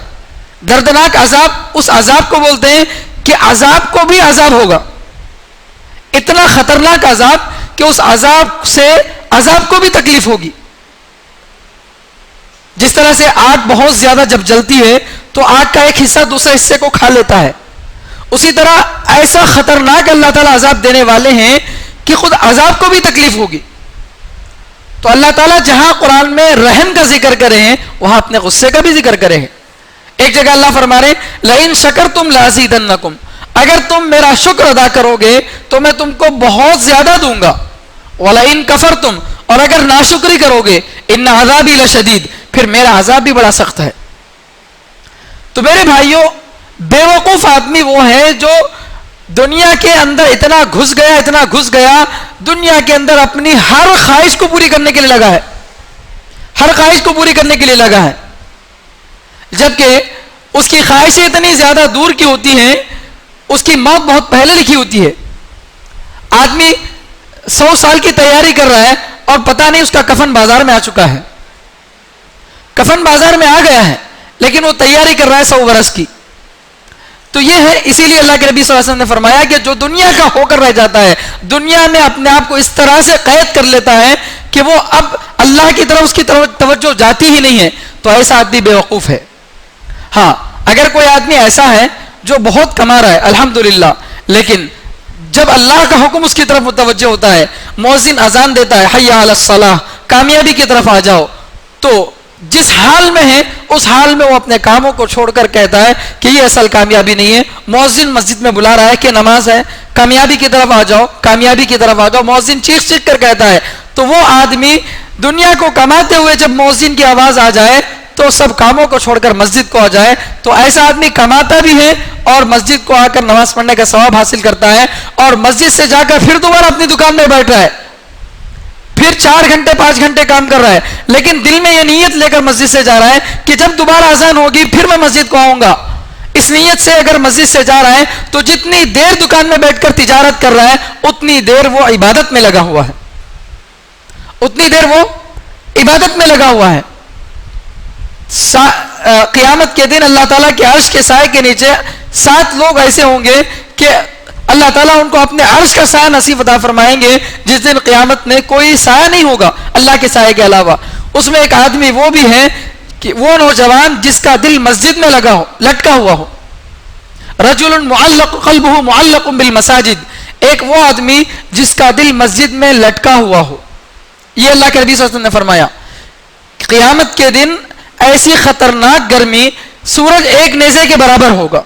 دردناک عذاب اس عذاب کو بولتے ہیں کہ عذاب کو بھی عذاب ہوگا، اتنا خطرناک عذاب کہ اس عذاب سے عذاب کو بھی تکلیف ہوگی۔ جس طرح سے آگ بہت زیادہ جب جلتی ہے تو آگ کا ایک حصہ دوسرے حصے کو کھا لیتا ہے، اسی طرح ایسا خطرناک اللہ تعالیٰ عذاب دینے والے ہیں کہ خود عذاب کو بھی تکلیف ہوگی۔ تو اللہ تعالیٰ جہاں قرآن میں رحم کا ذکر کرے ہیں وہاں اپنے غصے کا بھی ذکر کرے ہیں. ایک جگہ اللہ فرما رہے لئن شکرتم لازیدنکم، اگر تم میرا شکر ادا کرو گے تو میں تم کو بہت زیادہ دوں گا. ولئن کفرتم، اور اگر ناشکری کرو گے ان عذابی لشدید، پھر میرا عذاب بھی بڑا سخت ہے. تو میرے بھائیوں، بے وقوف آدمی وہ ہے جو دنیا کے اندر اتنا گھس گیا دنیا کے اندر اپنی ہر خواہش کو پوری کرنے کے لیے لگا ہے، ہر خواہش کو پوری کرنے کے لیے لگا ہے، جبکہ اس کی خواہشیں اتنی زیادہ دور کی ہوتی ہیں، اس کی موت بہت پہلے لکھی ہوتی ہے. آدمی 100 سال کی تیاری کر رہا ہے اور پتہ نہیں اس کا کفن بازار میں آ چکا ہے، کفن بازار میں آ گیا ہے لیکن وہ تیاری کر رہا ہے 100 برس کی. تو یہ ہے، اسی لیے اللہ کے نبی صلی اللہ علیہ وسلم نے فرمایا کہ جو دنیا کا ہو کر رہ جاتا ہے، دنیا میں اپنے آپ کو اس طرح سے قید کر لیتا ہے کہ وہ اب اللہ کی طرف اس کی طرف توجہ جاتی ہی نہیں ہے، تو ایسا آدمی بے وقوف ہے. ہاں، اگر کوئی آدمی ایسا ہے جو بہت کما رہا ہے الحمدللہ، لیکن جب اللہ کا حکم اس کی طرف متوجہ ہوتا ہے، مؤذن اذان دیتا ہے حی علی الصلاح، کامیابی کی طرف آ جاؤ، تو جس حال میں ہے اس حال میں وہ اپنے کاموں کو چھوڑ کر کہتا ہے کہ یہ اصل کامیابی نہیں ہے. مؤذن مسجد میں بلا رہا ہے کہ نماز ہے، کامیابی کی طرف آ جاؤ، کامیابی کی طرف آ جاؤ، مؤذن چیخ چیخ کر کہتا ہے، تو وہ آدمی دنیا کو کماتے ہوئے جب مؤذن کی آواز آ جائے تو سب کاموں کو چھوڑ کر مسجد کو آ جائے، تو ایسا آدمی کماتا بھی ہے اور مسجد کو آ کر نماز پڑھنے کا ثواب حاصل کرتا ہے، اور مسجد سے جا کر پھر دوبارہ اپنی دکان میں بیٹھ رہا ہے، پھر 4 گھنٹے 5 گھنٹے کام کر رہا ہے، لیکن دل میں یہ نیت لے کر مسجد سے جا رہا ہے کہ جب دوبارہ اذان ہوگی پھر میں مسجد کو آؤں گا. اس نیت سے اگر مسجد سے جا رہا ہے تو جتنی دیر دکان میں بیٹھ کر تجارت کر رہا ہے اتنی دیر وہ عبادت میں لگا ہوا ہے، اتنی دیر وہ عبادت میں لگا ہوا ہے. قیامت کے دن اللہ تعالیٰ کے عرش کے سائے کے نیچے 7 لوگ ایسے ہوں گے کہ اللہ تعالیٰ ان کو اپنے عرش کا سایہ نصیب عطا فرمائیں گے، جس دن قیامت میں کوئی سایہ نہیں ہوگا اللہ کے سایے کے علاوہ. اس میں ایک آدمی وہ بھی ہے کہ وہ نوجوان جس کا دل مسجد میں لگا ہو، لٹکا ہوا ہو. رجل معلق قلبہ معلق بالمساجد، ایک وہ آدمی جس کا دل مسجد میں لٹکا ہوا ہو. یہ اللہ کے نبی صلی اللہ علیہ وسلم نے فرمایا قیامت کے دن ایسی خطرناک گرمی، سورج ایک نیزے کے برابر ہوگا.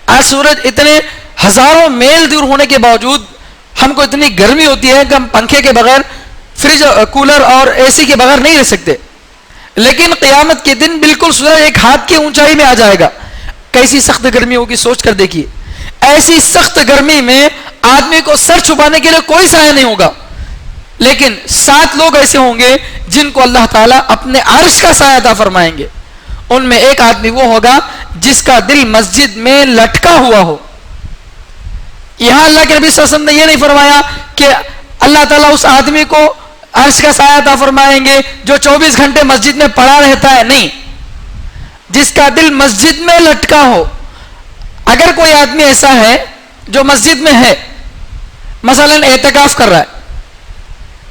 آج سورج اتنے ہزاروں میل دور ہونے کے باوجود ہم کو اتنی گرمی ہوتی ہے کہ ہم پنکھے کے بغیر، فریج، کولر اور اے سی کے بغیر نہیں رہ سکتے، لیکن قیامت کے دن بالکل سورج ایک ہاتھ کی اونچائی میں آ جائے گا. کیسی سخت گرمی ہوگی سوچ کر دیکھیے. ایسی سخت گرمی میں آدمی کو سر چھپانے کے لیے کوئی سایہ نہیں ہوگا، لیکن 7 لوگ ایسے ہوں گے جن کو اللہ تعالیٰ اپنے عرش کا سایہ عطا فرمائیں گے. ان میں ایک آدمی وہ ہوگا جس کا دل مسجد میں لٹکا ہوا ہو. یہاں اللہ کے نبی صلی اللہ علیہ وسلم نے یہ نہیں فرمایا کہ اللہ تعالیٰ اس آدمی کو عرش کا سایہ عطا فرمائیں گے جو 24 گھنٹے مسجد میں پڑا رہتا ہے، نہیں، جس کا دل مسجد میں لٹکا ہو. اگر کوئی آدمی ایسا ہے جو مسجد میں ہے، مثلا اعتکاف کر رہا ہے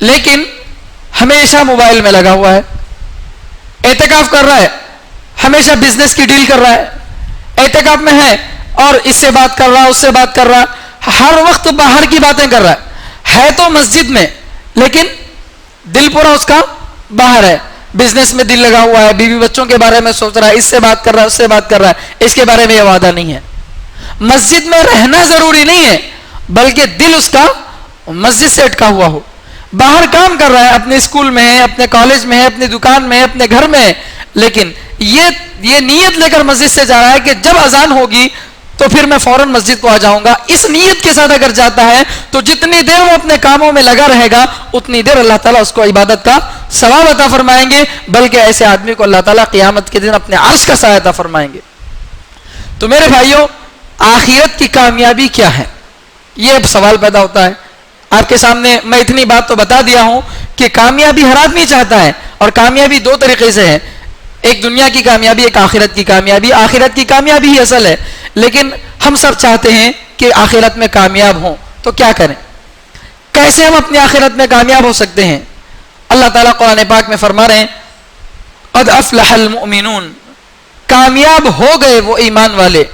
لیکن ہمیشہ موبائل میں لگا ہوا ہے، اعتکاف کر رہا ہے ہمیشہ بزنس کی ڈیل کر رہا ہے، اعتکاف میں ہے اور اس سے بات کر رہا، اس سے بات کر رہا، ہر وقت باہر کی باتیں کر رہا ہے تو مسجد میں لیکن دل پورا اس کا باہر ہے، بزنس میں دل لگا ہوا ہے، بیوی بچوں کے بارے میں سوچ رہا ہے، اس سے بات کر رہا ہے، اس سے بات کر رہا ہے، اس کے بارے میں یہ وعدہ نہیں ہے. مسجد میں رہنا ضروری نہیں ہے بلکہ دل اس کا مسجد سے اٹکا ہوا ہو. باہر کام کر رہا ہے، اپنے اسکول میں ہے، اپنے کالج میں ہے، اپنی دکان میں ہے، اپنے گھر میں ہے، لیکن یہ نیت لے کر مسجد سے جا رہا ہے کہ جب اذان ہوگی تو پھر میں فوراً مسجد کو آ جاؤں گا. اس نیت کے ساتھ اگر جاتا ہے تو جتنی دیر وہ اپنے کاموں میں لگا رہے گا اتنی دیر اللہ تعالیٰ اس کو عبادت کا ثواب عطا فرمائیں گے، بلکہ ایسے آدمی کو اللہ تعالیٰ قیامت کے دن اپنے عرش کا سایہ عطا فرمائیں گے. تو میرے بھائیوں، آخرت کی کامیابی کیا ہے؟ یہ اب سوال پیدا ہوتا ہے. آپ کے سامنے میں اتنی بات تو بتا دیا ہوں کہ کامیابی ہر آدمی چاہتا ہے، اور کامیابی 2 طریقے سے ہے، ایک دنیا کی کامیابی، ایک آخرت کی کامیابی. آخرت کی کامیابی ہی اصل ہے، لیکن ہم سب چاہتے ہیں کہ آخرت میں کامیاب ہوں. تو کیا کریں؟ کیسے ہم اپنی آخرت میں کامیاب ہو سکتے ہیں؟ اللہ تعالیٰ قرآن پاک میں فرما رہے ہیں قد افلح المؤمنون، کامیاب ہو گئے وہ ایمان والے،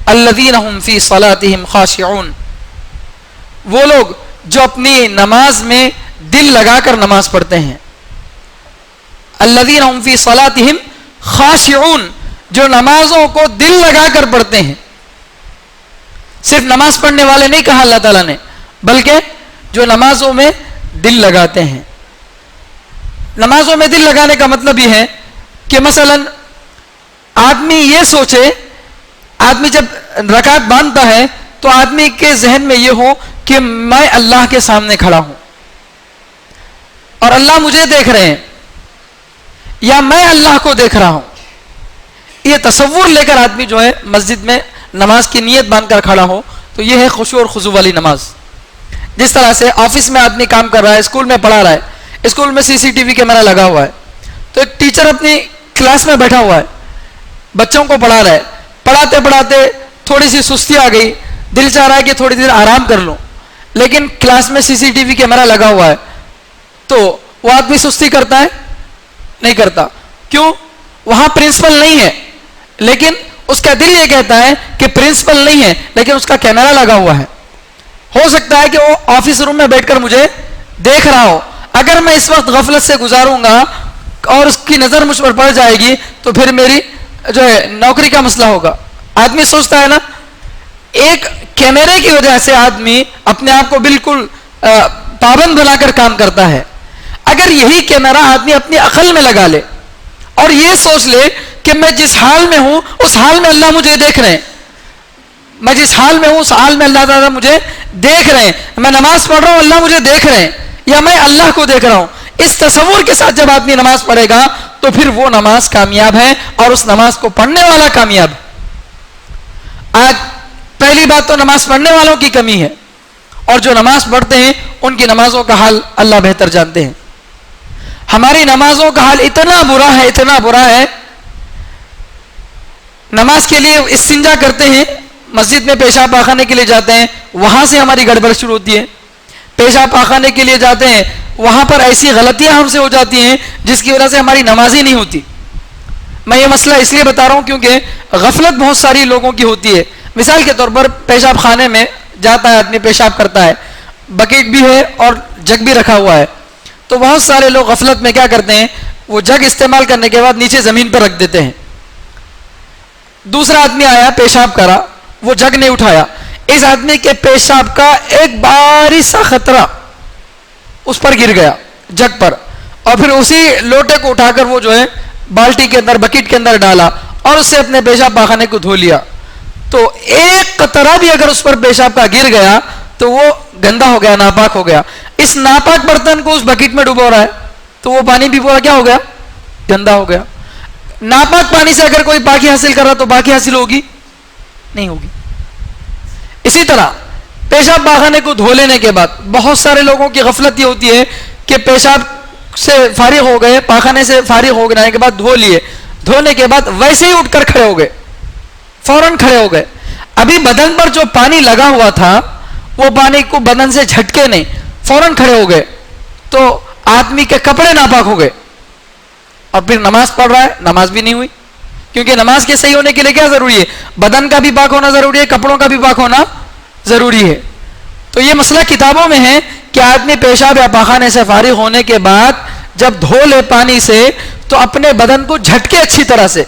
الذین هم فی صلاتهم خاشعون، وہ لوگ جو اپنی نماز میں دل لگا کر نماز پڑھتے ہیں. الذین هم فی صلاتہم خاشعون، جو نمازوں کو دل لگا کر پڑھتے ہیں. صرف نماز پڑھنے والے نہیں کہا اللہ تعالیٰ نے، بلکہ جو نمازوں میں دل لگاتے ہیں. نمازوں میں دل لگانے کا مطلب یہ ہے کہ مثلا آدمی یہ سوچے، آدمی جب رکعت باندھتا ہے تو آدمی کے ذہن میں یہ ہو کہ میں اللہ کے سامنے کھڑا ہوں اور اللہ مجھے دیکھ رہے ہیں، یا میں اللہ کو دیکھ رہا ہوں. یہ تصور لے کر آدمی جو ہے مسجد میں نماز کی نیت باندھ کر کھڑا ہو تو یہ ہے خشوع اور خضوع والی نماز. جس طرح سے آفس میں آدمی کام کر رہا ہے، اسکول میں پڑھا رہا ہے، اسکول میں CCTV کیمرہ لگا ہوا ہے، تو ایک ٹیچر اپنی کلاس میں بیٹھا ہوا ہے، بچوں کو پڑھا رہا ہے، پڑھاتے پڑھاتے تھوڑی سی سستی آ گئی، دل چاہ رہا ہے کہ تھوڑی دیر آرام کر لوں، لیکن کلاس میں CCTV کیمرہ لگا ہوا ہے، تو وہ آدمی سستی کرتا ہے؟ نہیں کرتا. کیوں؟ وہاں پرنسپل نہیں ہے، لیکن اس کا دل یہ کہتا ہے کہ پرنسپل نہیں ہے، لیکن اس کا کیمرہ لگا ہوا ہے. ہو سکتا ہے کہ وہ آفس روم میں بیٹھ کر مجھے دیکھ رہا ہو. اگر میں اس وقت غفلت سے گزاروں گا اور اس کی نظر مجھ پر پڑ جائے گی تو پھر میری جو ہے نوکری کا مسئلہ ہوگا. آدمی سوچتا ہے نا، ایک کیمرے کی وجہ سے آدمی اپنے آپ کو بالکل پابند بنا کر کام کرتا ہے. اگر یہی کیمرہ آدمی اپنی عقل میں لگا لے اور یہ سوچ لے کہ میں جس حال میں ہوں اس حال میں اللہ مجھے دیکھ رہے ہیں، میں جس حال میں ہوں اس حال میں اللہ تعالیٰ مجھے دیکھ رہے ہیں، میں نماز پڑھ رہا ہوں اللہ مجھے دیکھ رہے ہیں، یا میں اللہ کو دیکھ رہا ہوں، اس تصور کے ساتھ جب آدمی نماز پڑھے گا تو پھر وہ نماز کامیاب ہے اور اس نماز کو پڑھنے والا کامیاب ہے. آج پہلی بات تو نماز پڑھنے والوں کی کمی ہے، اور جو نماز پڑھتے ہیں ان کی نمازوں کا حال اللہ بہتر جانتے ہیں. ہماری نمازوں کا حال اتنا برا ہے، اتنا برا ہے. نماز کے لیے استنجا کرتے ہیں، مسجد میں پیشاب پاخانے کے لیے جاتے ہیں، وہاں سے ہماری گڑبڑ شروع ہوتی ہے. پیشاب پاخانے کے لیے جاتے ہیں، وہاں پر ایسی غلطیاں ہم سے ہو جاتی ہیں جس کی وجہ سے ہماری نماز ہی نہیں ہوتی. میں یہ مسئلہ اس لیے بتا رہا ہوں کیونکہ غفلت بہت ساری لوگوں کی ہوتی ہے. مثال کے طور پر پیشاب خانے میں جاتا ہے آدمی، پیشاب کرتا ہے، بکیٹ بھی ہے اور جگ بھی رکھا ہوا ہے، تو بہت سارے لوگ غفلت میں کیا کرتے ہیں، وہ جگ استعمال کرنے کے بعد نیچے زمین پر رکھ دیتے ہیں. دوسرا آدمی آیا، پیشاب کرا، وہ جگ نہیں اٹھایا، اس آدمی کے پیشاب کا ایک باریک سا خطرہ اس پر گر گیا جگ پر، اور پھر اسی لوٹے کو اٹھا کر وہ جو ہے بالٹی کے اندر، بکیٹ کے اندر ڈالا اور اس سے اپنے پیشاب پاخانے کو دھو لیا. تو ایک قطرہ بھی اگر اس پر پیشاب کا گر گیا تو وہ گندا ہو گیا، ناپاک ہو گیا. اس ناپاک برتن کو اس بکیٹ میں ڈبو رہا ہے تو وہ پانی بھی پورا کیا ہو گیا، گندا ہو گیا. ناپاک پانی سے اگر کوئی پاکی حاصل کر رہا تو پاکی حاصل ہوگی؟ نہیں ہوگی. اسی طرح پیشاب پاخانے کو دھو لینے کے بعد بہت سارے لوگوں کی غفلت یہ ہوتی ہے کہ پیشاب سے فارغ ہو گئے، پاخانے سے فارغ ہو گئے کے بعد دھو لیے، دھونے کے بعد ویسے ہی اٹھ کر کھڑے ہو گئے، فوراً کھڑے ہو گئے. ابھی بدن پر جو پانی لگا ہوا تھا وہ پانی کو بدن سے جھٹکے نہیں، فوراً کھڑے ہو گئے تو آدمی کے کپڑے ناپاک ہو گئے اور پھر نماز پڑھ رہا ہے، نماز بھی نہیں ہوئی. کیونکہ نماز کے صحیح ہونے کے لیے کیا ضروری ہے؟ بدن کا بھی پاک ہونا ضروری ہے، کپڑوں کا بھی پاک ہونا ضروری ہے. تو یہ مسئلہ کتابوں میں ہے کہ آدمی پیشاب یا پاخانے سے فارغ ہونے کے بعد جب دھو لے پانی سے تو اپنے بدن کو جھٹکے اچھی طرح سے،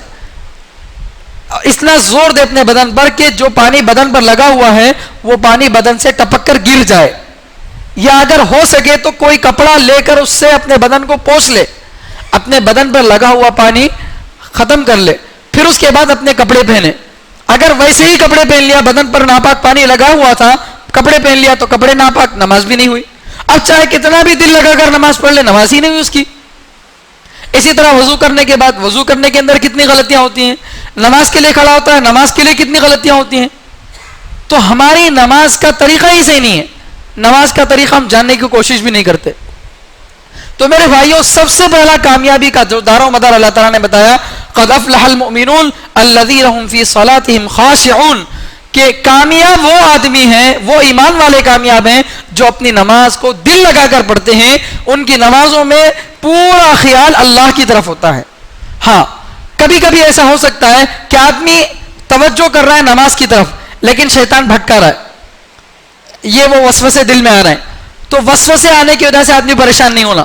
اتنا زور دے اپنے بدن پر کہ جو پانی بدن پر لگا ہوا ہے وہ پانی بدن سے ٹپک کر گر جائے، یا اگر ہو سکے تو کوئی کپڑا لے کر اس سے اپنے بدن کو پوچھ لے، اپنے بدن پر لگا ہوا پانی ختم کر لے، پھر اس کے بعد اپنے کپڑے پہنے. اگر ویسے ہی کپڑے پہن لیا، بدن پر ناپاک پانی لگا ہوا تھا، کپڑے پہن لیا تو کپڑے ناپاک، نماز بھی نہیں ہوئی. اب چاہے کتنا بھی دل لگا کر نماز پڑھ لے، نماز ہی نہیں ہوئی اس کی. اسی طرح وضو کرنے کے بعد، وضو کرنے کے اندر کتنی غلطیاں ہوتی ہیں، نماز کے لیے کھڑا ہوتا ہے، نماز کے لیے کتنی غلطیاں ہوتی ہیں. تو ہماری نماز کا طریقہ ہی صحیح نہیں ہے، نماز کا طریقہ ہم جاننے کی کوشش بھی نہیں کرتے. تو میرے بھائیوں، سب سے پہلا کامیابی کا جو دار و مدار اللہ تعالیٰ نے بتایا، قد افلح المؤمنون الذین هم فی صلاتهم خاشعون، کہ کامیاب وہ آدمی ہیں، وہ ایمان والے کامیاب ہیں جو اپنی نماز کو دل لگا کر پڑھتے ہیں، ان کی نمازوں میں پورا خیال اللہ کی طرف ہوتا ہے. ہاں، کبھی کبھی ایسا ہو سکتا ہے کہ آدمی توجہ کر رہا ہے نماز کی طرف لیکن شیطان بھٹکا رہا ہے، یہ وہ وسوسے دل میں آ رہے ہیں، تو وسوسے آنے کی وجہ سے آدمی پریشان نہیں ہونا.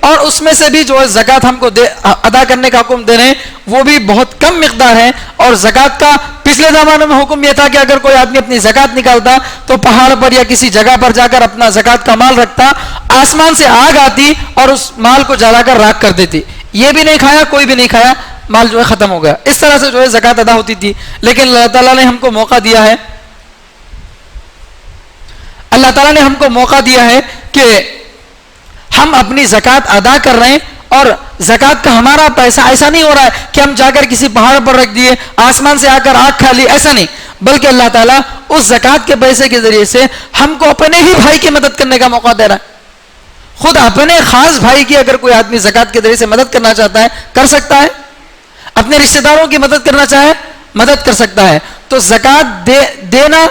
اور اس میں سے بھی جو ہے زکوٰۃ ہم کو ادا کرنے کا حکم دے رہے ہیں وہ بھی بہت کم مقدار ہے. اور زکوٰۃ کا پچھلے زمانے میں حکم یہ تھا کہ اگر کوئی آدمی اپنی زکوٰۃ نکالتا تو پہاڑ پر یا کسی جگہ پر جا کر اپنا زکوٰۃ کا مال رکھتا, آسمان سے آگ آتی اور اس مال کو جلا کر راکھ کر دیتی, یہ بھی نہیں کھایا, کوئی بھی نہیں کھایا, مال جو ہے ختم ہو گیا. اس طرح سے جو ہے زکوٰۃ ادا ہوتی تھی. لیکن اللہ تعالیٰ نے ہم کو موقع دیا ہے, اللہ تعالیٰ نے ہم کو موقع دیا ہے کہ ہم اپنی زکوٰۃ ادا کر رہے ہیں, اور زکوٰۃ کا ہمارا پیسہ ایسا نہیں ہو رہا ہے کہ ہم جا کر کسی پہاڑ پر رکھ دیے, آسمان سے آ کر آگ کھا لی, ایسا نہیں, بلکہ اللہ تعالیٰ اس زکوٰۃ کے پیسے کے ذریعے سے ہم کو اپنے ہی بھائی کی مدد کرنے کا موقع دے رہا ہے. خود اپنے خاص بھائی کی اگر کوئی آدمی زکوٰۃ کے ذریعے سے مدد کرنا چاہتا ہے کر سکتا ہے, اپنے رشتہ داروں کی مدد کرنا چاہے مدد کر سکتا ہے. تو زکوٰۃ دینا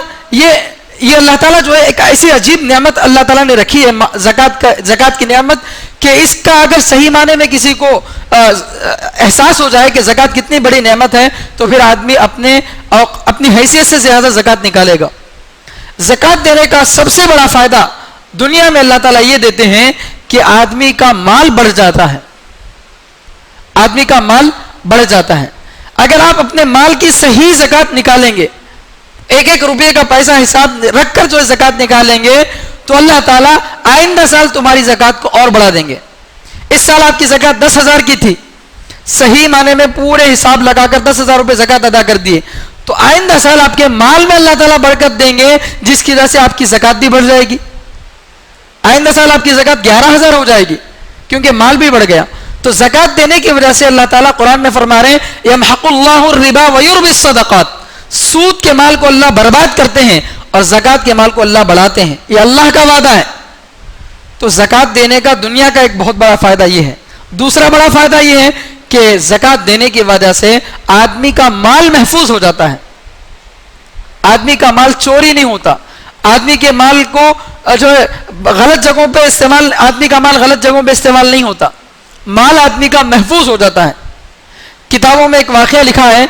یہ اللہ تعالیٰ جو ہے ایک ایسی عجیب نعمت اللہ تعالیٰ نے رکھی ہے, زکوٰۃ کی نعمت, کہ اس کا اگر صحیح معنی میں کسی کو احساس ہو جائے کہ زکوٰۃ کتنی بڑی نعمت ہے تو پھر آدمی اپنی حیثیت سے زیادہ زکوٰۃ نکالے گا. زکوٰۃ دینے کا سب سے بڑا فائدہ دنیا میں اللہ تعالیٰ یہ دیتے ہیں کہ آدمی کا مال بڑھ جاتا ہے, آدمی کا مال بڑھ جاتا ہے. اگر آپ اپنے مال کی صحیح زکوٰۃ نکالیں گے, ایک ایک روپے کا پیسہ حساب رکھ کر جو زکوٰۃ نکالیں گے, تو اللہ تعالیٰ آئندہ سال تمہاری زکوٰۃ کو اور بڑھا دیں گے. اس سال آپ کی زکوٰۃ 10,000 کی تھی, صحیح معنی میں پورے حساب لگا کر 10,000 روپے زکوٰۃ ادا کر دیے, تو آئندہ سال آپ کے مال میں اللہ تعالیٰ برکت دیں گے, جس کی وجہ سے آپ کی زکوٰۃ بھی بڑھ جائے گی. آئندہ سال آپ کی زکوٰۃ 11,000 ہو جائے گی, کیونکہ مال بھی بڑھ گیا. تو زکوٰۃ دینے کی وجہ سے اللہ تعالیٰ قرآن میں فرما رہے ہیں یمحق اللہ الربا ویربی الصدقات, سود کے مال کو اللہ برباد کرتے ہیں اور زکوٰۃ کے مال کو اللہ بڑھاتے ہیں. یہ اللہ کا وعدہ ہے. تو زکوٰۃ دینے کا دنیا کا ایک بہت بڑا فائدہ یہ ہے. دوسرا بڑا فائدہ یہ ہے کہ زکوٰۃ دینے کی وجہ سے آدمی کا مال محفوظ ہو جاتا ہے, آدمی کا مال چوری نہیں ہوتا, آدمی کے مال کو جو ہے غلط جگہوں پہ استعمال, آدمی کا مال غلط جگہوں پہ استعمال نہیں ہوتا, مال آدمی کا محفوظ ہو جاتا ہے. کتابوں میں ایک واقعہ لکھا ہے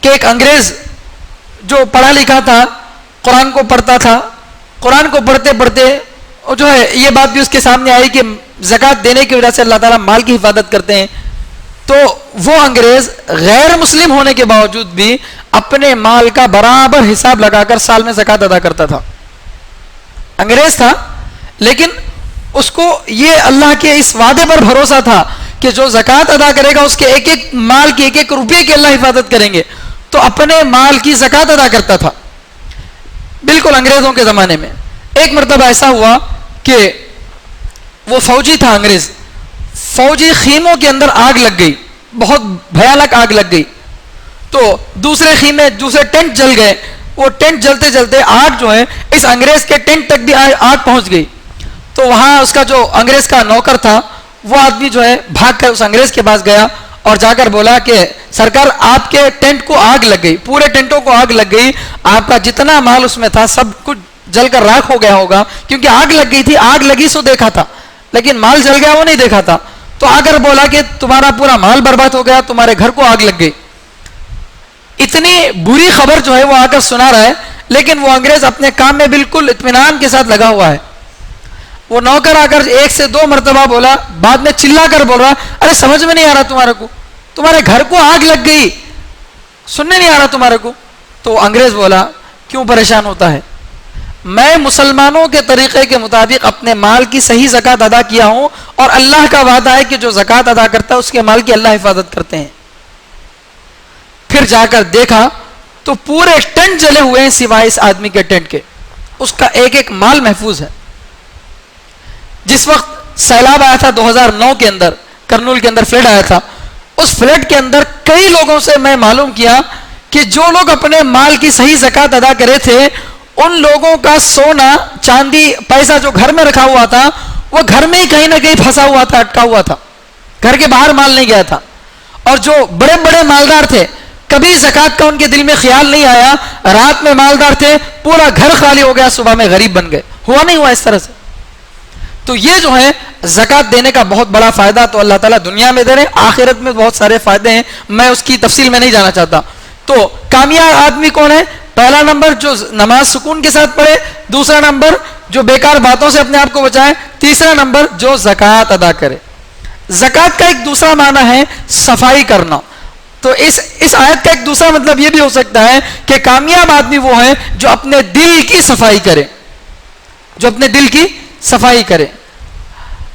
کہ ایک انگریز جو پڑھا لکھا تھا, قرآن کو پڑھتا تھا, قرآن کو پڑھتے پڑھتے جو ہے یہ بات بھی اس کے سامنے آئی کہ زکوٰۃ دینے کی وجہ سے اللہ تعالیٰ مال کی حفاظت کرتے ہیں. تو وہ انگریز غیر مسلم ہونے کے باوجود بھی اپنے مال کا برابر حساب لگا کر سال میں زکوٰۃ ادا کرتا تھا. انگریز تھا, لیکن اس کو یہ اللہ کے اس وعدے پر بھروسہ تھا کہ جو زکوٰۃ ادا کرے گا اس کے ایک ایک مال کی, ایک ایک روپے کی اللہ حفاظت کریں گے. تو اپنے مال کی زکوٰۃ ادا کرتا تھا. بالکل انگریزوں کے زمانے میں ایک مرتبہ ایسا ہوا کہ وہ فوجی تھا انگریز, فوجی خیموں کے اندر آگ لگ گئی, بہت بھیانک آگ لگ گئی. تو دوسرے خیمے, دوسرے ٹینٹ جل گئے. وہ ٹینٹ جلتے جلتے آگ جو ہے اس انگریز کے ٹینٹ تک بھی آگ پہنچ گئی. تو وہاں اس کا جو انگریز کا نوکر تھا وہ آدمی جو ہے بھاگ کر اس انگریز کے پاس گیا اور جا کر بولا کہ سرکار آپ کے ٹینٹ کو آگ لگ گئی, پورے ٹینٹوں کو آگ لگ گئی, آپ کا جتنا مال اس میں تھا سب کچھ جل کر راکھ ہو گیا ہوگا, کیونکہ آگ لگ گئی تھی, آگ لگی سو دیکھا تھا, لیکن مال جل گیا وہ نہیں دیکھا تھا. تو آ کر بولا کہ تمہارا پورا مال برباد ہو گیا, تمہارے گھر کو آگ لگ گئی. اتنی بری خبر جو ہے وہ آ کر سنا رہا ہے, لیکن وہ انگریز اپنے کام میں بالکل اطمینان کے ساتھ لگا ہوا ہے. وہ نوکر آ کر 1 سے 2 مرتبہ بولا, بعد میں چلا کر بول رہا, ارے سمجھ میں نہیں آ رہا تمہارے کو, تمہارے گھر کو آگ لگ گئی, سننے نہیں آ رہا تمہارے کو. تو انگریز بولا کیوں پریشان ہوتا ہے, میں مسلمانوں کے طریقے کے مطابق اپنے مال کی صحیح زکوٰۃ ادا کیا ہوں, اور اللہ کا وعدہ ہے کہ جو زکوٰۃ ادا کرتا ہے اس کے مال کی اللہ حفاظت کرتے ہیں. پھر جا کر دیکھا تو پورے ٹینٹ جلے ہوئے ہیں سوائے اس آدمی کے ٹینٹ کے, اس کا ایک ایک مال محفوظ ہے. جس وقت سیلاب آیا تھا 2009 کے اندر, کرنول کے اندر فلڈ آیا تھا, اس فلڈ کے اندر کئی لوگوں سے میں معلوم کیا کہ جو لوگ اپنے مال کی صحیح زکوٰۃ ادا کرے تھے ان لوگوں کا سونا چاندی پیسہ جو گھر میں رکھا ہوا تھا وہ گھر میں ہی کہیں نہ کہیں پھنسا ہوا تھا, اٹکا ہوا تھا, گھر کے باہر مال نہیں گیا تھا. اور جو بڑے بڑے مالدار تھے کبھی زکوٰۃ کا ان کے دل میں خیال نہیں آیا, رات میں مالدار تھے, پورا گھر خالی ہو گیا, صبح میں غریب بن گئے. ہوا نہیں ہوا اس طرح سے. تو یہ جو ہے زکوٰۃ دینے کا بہت بڑا فائدہ تو اللہ تعالیٰ دنیا میں دے رہے ہیں, آخرت میں بہت سارے فائدے ہیں, میں اس کی تفصیل میں نہیں جانا چاہتا. تو کامیاب آدمی کون ہے؟ پہلا نمبر جو نماز سکون کے ساتھ پڑھے, دوسرا نمبر جو بیکار باتوں سے اپنے آپ کو بچائے, تیسرا نمبر جو زکوٰۃ ادا کرے. زکات کا ایک دوسرا معنی ہے صفائی کرنا. تو اس آیت کا ایک دوسرا مطلب یہ بھی ہو سکتا ہے کہ کامیاب آدمی وہ ہے جو اپنے دل کی صفائی کرے, جو اپنے دل کی صفائی کرے.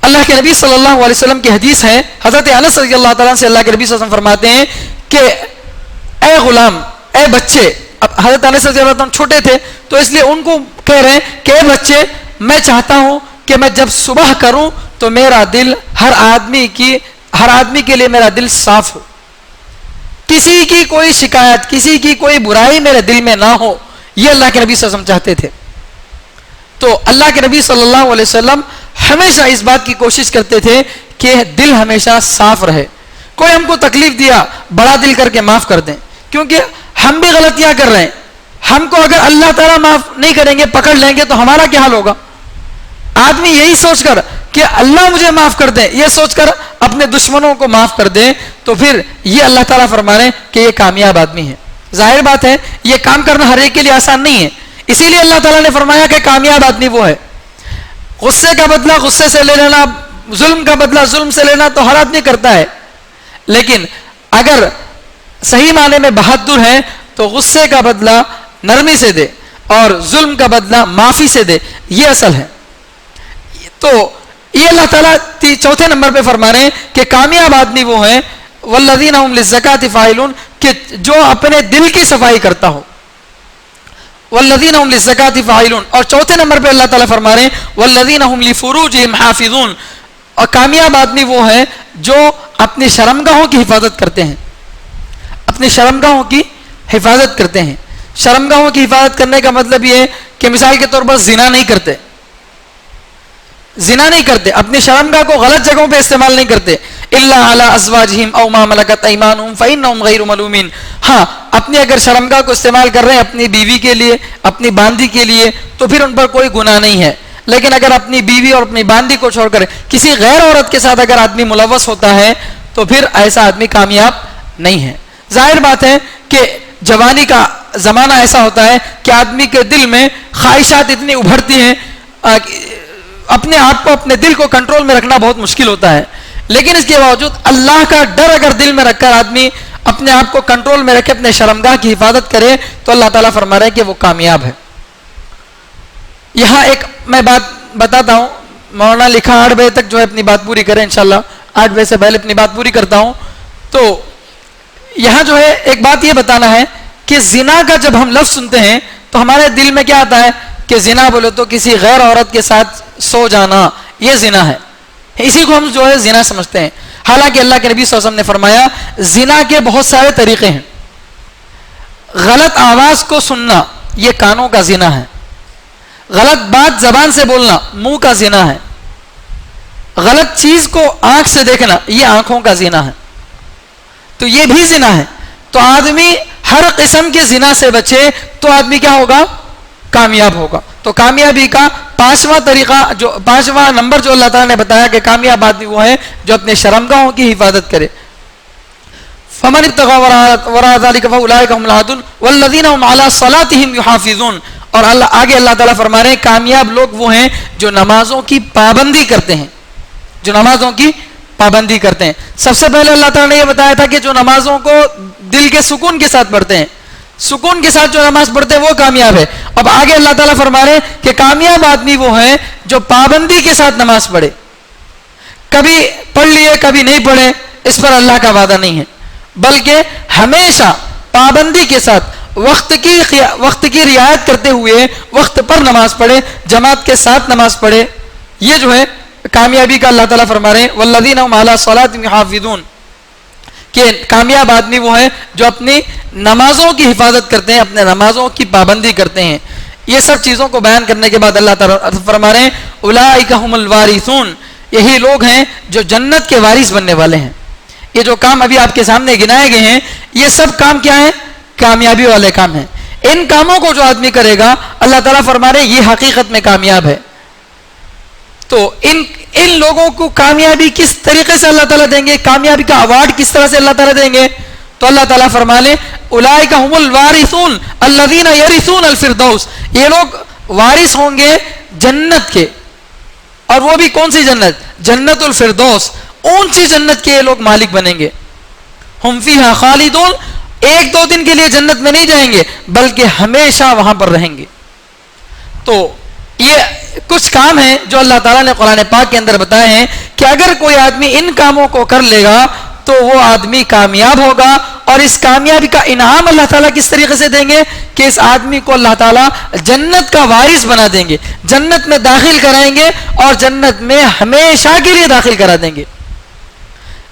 اللہ کے نبی صلی اللہ علیہ وسلم کی حدیث ہے, حضرت انس رضی اللہ تعالیٰ سے اللہ کے نبی صلی اللہ علیہ وسلم فرماتے ہیں کہ اے غلام, اے بچے, اب حضرت انس رضی اللہ تعالیٰ چھوٹے تھے تو اس لیے ان کو کہہ رہے ہیں کہ اے بچے, میں چاہتا ہوں کہ میں جب صبح کروں تو میرا دل ہر آدمی کے لیے میرا دل صاف ہو, کسی کی کوئی شکایت, کسی کی کوئی برائی میرے دل میں نہ ہو. یہ اللہ کے نبی صلی اللہ علیہ وسلم چاہتے تھے. تو اللہ کے نبی صلی اللہ علیہ وسلم ہمیشہ اس بات کی کوشش کرتے تھے کہ دل ہمیشہ صاف رہے. کوئی ہم کو تکلیف دیا, بڑا دل کر کے معاف کر دیں, کیونکہ ہم بھی غلطیاں کر رہے ہیں. ہم کو اگر اللہ تعالیٰ معاف نہیں کریں گے, پکڑ لیں گے, تو ہمارا کیا حال ہوگا؟ آدمی یہی سوچ کر کہ اللہ مجھے معاف کر دے, یہ سوچ کر اپنے دشمنوں کو معاف کر دے, تو پھر یہ اللہ تعالیٰ فرما رہے ہیں کہ یہ کامیاب آدمی ہے. ظاہر بات ہے یہ کام کرنا ہر ایک کے لیے آسان نہیں ہے, اسی لیے اللہ تعالیٰ نے فرمایا کہ کامیاب آدمی وہ ہے. غصے کا بدلہ غصے سے لے لینا, ظلم کا بدلہ ظلم سے لینا تو ہر آدمی کرتا ہے, لیکن اگر صحیح معنی میں بہادر ہے تو غصے کا بدلہ نرمی سے دے اور ظلم کا بدلہ معافی سے دے, یہ اصل ہے. تو یہ اللہ تعالیٰ چوتھے نمبر پہ فرما رہے ہیں کہ کامیاب آدمی وہ ہیں والذین هم للزکاۃ فاعلون, کہ جو اپنے دل کی صفائی کرتا ہو. والذین هم للزکاۃ فاعلون, اور چوتھے نمبر پہ اللہ تعالیٰ فرما رہے ہیں والذین هم لفروجهم حافظون, اور کامیاب آدمی وہ ہیں جو اپنی شرمگاہوں کی حفاظت کرتے ہیں, اپنی شرمگاہوں کی حفاظت کرتے ہیں. شرمگاہوں کی حفاظت کرنے کا مطلب یہ ہے کہ مثال کے طور پر زنا نہیں کرتے, زنا نہیں کرتے, اپنی شرمگاہ کو غلط جگہوں پہ استعمال نہیں کرتے. الا علی ازواجہم او ما ملکت ایمانہم فانہم غیر ملومین. ہاں, اپنی اگر شرمگاہ کو استعمال کر رہے ہیں اپنی بیوی کے لیے, اپنی باندی کے لیے, تو پھر ان پر کوئی گناہ نہیں ہے. لیکن اگر اپنی بیوی اور اپنی باندی کو چھوڑ کر کسی غیر عورت کے ساتھ اگر آدمی ملوث ہوتا ہے تو پھر ایسا آدمی کامیاب نہیں ہے. ظاہر بات ہے کہ جوانی کا زمانہ ایسا ہوتا ہے کہ آدمی کے دل میں خواہشات اتنی ابھرتی ہیں, اپنے آپ کو, اپنے دل کو کنٹرول میں رکھنا بہت مشکل ہوتا ہے. لیکن اس کے باوجود اللہ کا ڈر اگر دل میں رکھ کر آدمی اپنے آپ کو کنٹرول میں رکھے, اپنے شرمگاہ کی حفاظت کرے, تو اللہ تعالیٰ فرما رہے ہیں کہ وہ کامیاب ہے. یہاں ایک میں بات بتاتا ہوں, مولانا لکھا 8 بجے تک جو ہے اپنی بات پوری کریں انشاءاللہ, 8 بجے سے پہلے اپنی بات پوری کرتا ہوں. تو یہاں جو ہے ایک بات یہ بتانا ہے کہ زنا کا جب ہم لفظ سنتے ہیں تو ہمارے دل میں کیا آتا ہے کہ زنا بولے تو کسی غیر عورت کے ساتھ سو جانا, یہ زنا ہے, اسی کو ہم جو ہے زنا سمجھتے ہیں. حالانکہ اللہ کے نبی صلی اللہ علیہ وسلم نے فرمایا زنا کے بہت سارے طریقے ہیں. غلط آواز کو سننا یہ کانوں کا زنا ہے, غلط بات زبان سے بولنا منہ کا زنا ہے, غلط چیز کو آنکھ سے دیکھنا یہ آنکھوں کا زنا ہے, تو یہ بھی زنا ہے. تو آدمی ہر قسم کے زنا سے بچے تو آدمی کیا ہوگا؟ کامیاب ہوگا. تو کامیابی کا 5واں طریقہ, جو 5واں نمبر جو اللہ تعالیٰ نے بتایا کہ کامیاب آدمی وہ ہے جو اپنے شرمگاہوں کی حفاظت کرے. فمن ابتغى وراء ذلك فاولئك هم العادون والذين هم على صلاتهم يحافظون. اور آگے اللہ تعالیٰ فرما رہے ہیں کامیاب لوگ وہ ہیں جو نمازوں کی پابندی کرتے ہیں, جو نمازوں کی پابندی کرتے ہیں. سب سے پہلے اللہ تعالیٰ نے یہ بتایا تھا کہ جو نمازوں کو دل کے سکون کے ساتھ پڑھتے ہیں, سکون کے ساتھ جو نماز پڑھتے ہیں وہ کامیاب ہے. اب آگے اللہ تعالیٰ فرما رہے ہیں کہ کامیاب آدمی وہ ہیں جو پابندی کے ساتھ نماز پڑھے. کبھی پڑھ لیے کبھی نہیں پڑھے اس پر اللہ کا وعدہ نہیں ہے, بلکہ ہمیشہ پابندی کے ساتھ وقت کی رعایت کرتے ہوئے وقت پر نماز پڑھے, جماعت کے ساتھ نماز پڑھے. یہ جو ہے کامیابی کا اللہ تعالیٰ فرما رہے ہیں والذین هم علی صلاتهم یحافظون, کہ کامیاب آدمی وہ ہے جو اپنی نمازوں کی حفاظت کرتے ہیں, اپنے نمازوں کی پابندی کرتے ہیں. یہ سب چیزوں کو بیان کرنے کے بعد اللہ تعالیٰ فرما رہے ہیں اولئک هم الوارثون, یہی لوگ ہیں جو جنت کے وارث بننے والے ہیں. یہ جو کام ابھی آپ کے سامنے گنائے گئے ہیں یہ سب کام کیا ہیں؟ کامیابی والے کام ہیں. ان کاموں کو جو آدمی کرے گا اللہ تعالیٰ فرما رہے ہیں یہ حقیقت میں کامیاب ہے. تو ان لوگوں کو کامیابی کس طریقے سے اللہ تعالیٰ دیں گے, کامیابی کا ایوارڈ کس طرح سے اللہ تعالیٰ دیں گے؟ تو اللہ تعالیٰ فرما لیں اولئک هم الوارثون الذین یرثون الفردوس, یہ لوگ وارث ہوں گے جنت کے, اور وہ بھی کون سی جنت؟ جنت الفردوس. اونچی جنت کے یہ لوگ مالک بنیں گے. ہم فیہا خالدون, ایک دو دن کے لیے جنت میں نہیں جائیں گے بلکہ ہمیشہ وہاں پر رہیں گے. تو یہ کچھ کام ہیں جو اللہ تعالیٰ نے قرآن پاک کے اندر بتائے ہیں کہ اگر کوئی آدمی ان کاموں کو کر لے گا تو وہ آدمی کامیاب ہوگا. اور اس کامیابی کا انعام اللہ تعالیٰ کس طریقے سے دیں گے کہ اس آدمی کو اللہ تعالیٰ جنت کا وارث بنا دیں گے, جنت میں داخل کرائیں گے اور جنت میں ہمیشہ کے لیے داخل کرا دیں گے.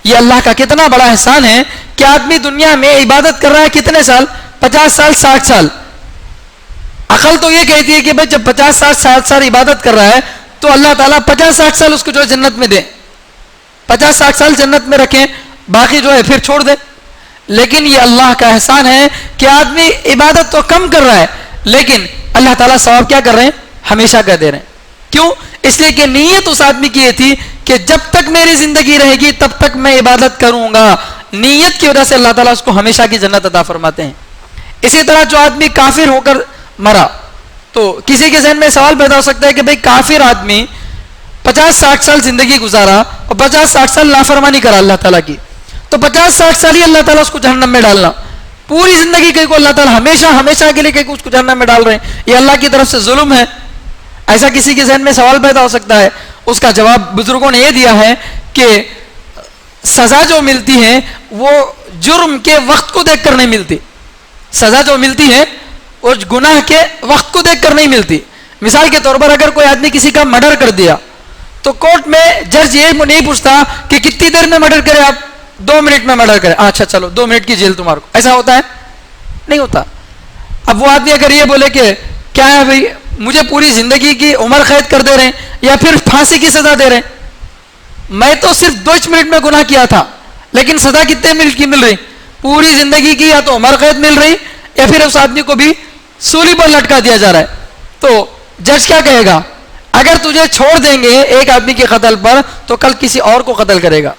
یہ اللہ کا کتنا بڑا احسان ہے کہ آدمی دنیا میں عبادت کر رہا ہے کتنے سال, 50 سال 60 سال. عقل تو یہ کہتی ہے کہ بھائی جب 50 60 سال عبادت کر رہا ہے تو اللہ تعالیٰ 50 60 سال اس کو جو ہے جنت میں دیں, 50 60 سال جنت میں رکھیں, باقی جو ہے پھر چھوڑ دیں. لیکن یہ اللہ کا احسان ہے کہ آدمی عبادت تو کم کر رہا ہے لیکن اللہ تعالیٰ ثواب کیا کر رہے ہیں, ہمیشہ کا دے رہے ہیں. کیوں؟ اس لیے کہ نیت اس آدمی کی یہ تھی کہ جب تک میری زندگی رہے گی تب تک میں عبادت کروں گا. نیت کی وجہ سے اللہ تعالیٰ اس کو ہمیشہ کی جنت عطا فرماتے ہیں. اسی طرح جو آدمی کافر ہو کر مرا تو کسی کے ذہن میں سوال پیدا ہو سکتا ہے کہ بھئی کافر آدمی 50 60 سال زندگی گزارا اور 50 60 سال نافرمانی کرا اللہ تعالیٰ کی, تو 50 60 سال ہی اللہ تعالیٰ اس کو جہنم میں ڈالنا, پوری زندگی کہیں کو اللہ تعالیٰ ہمیشہ کے لیے کہیں کو اس کو جہنم میں ڈال رہے ہیں, یہ اللہ کی طرف سے ظلم ہے. ایسا کسی کے ذہن میں سوال پیدا ہو سکتا ہے. اس کا جواب بزرگوں نے یہ دیا ہے کہ سزا جو ملتی ہے وہ جرم کے وقت کو دیکھ کر نہیں ملتی. سزا جو ملتی ہے وہ گناہ کے وقت کو دیکھ کر نہیں ملتی. مثال کے طور پر اگر کوئی آدمی کسی کا مرڈر کر دیا تو کورٹ میں جج یہ نہیں پوچھتا کہ کتنی دیر میں مرڈر کرے, آپ 2 منٹ میں مرڈر کرے, اچھا چلو 2 منٹ کی جیل تمہارے کو. ایسا ہوتا ہے؟ نہیں ہوتا. اب وہ آدمی اگر یہ بولے کہ کیا ہے بھائی مجھے پوری زندگی کی عمر قید کر دے رہے ہیں یا پھر پھانسی کی سزا دے رہے ہیں, میں تو صرف 2 منٹ میں گناہ کیا تھا لیکن سزا کتنے منٹ کی مل رہی, پوری زندگی کی یا تو عمر قید مل رہی یا پھر اس آدمی کو بھی سولی پر لٹکا دیا جا رہا ہے. تو جج کیا کہے گا, اگر تجھے چھوڑ دیں گے ایک آدمی کے قتل پر تو کل کسی اور کو قتل کرے گا,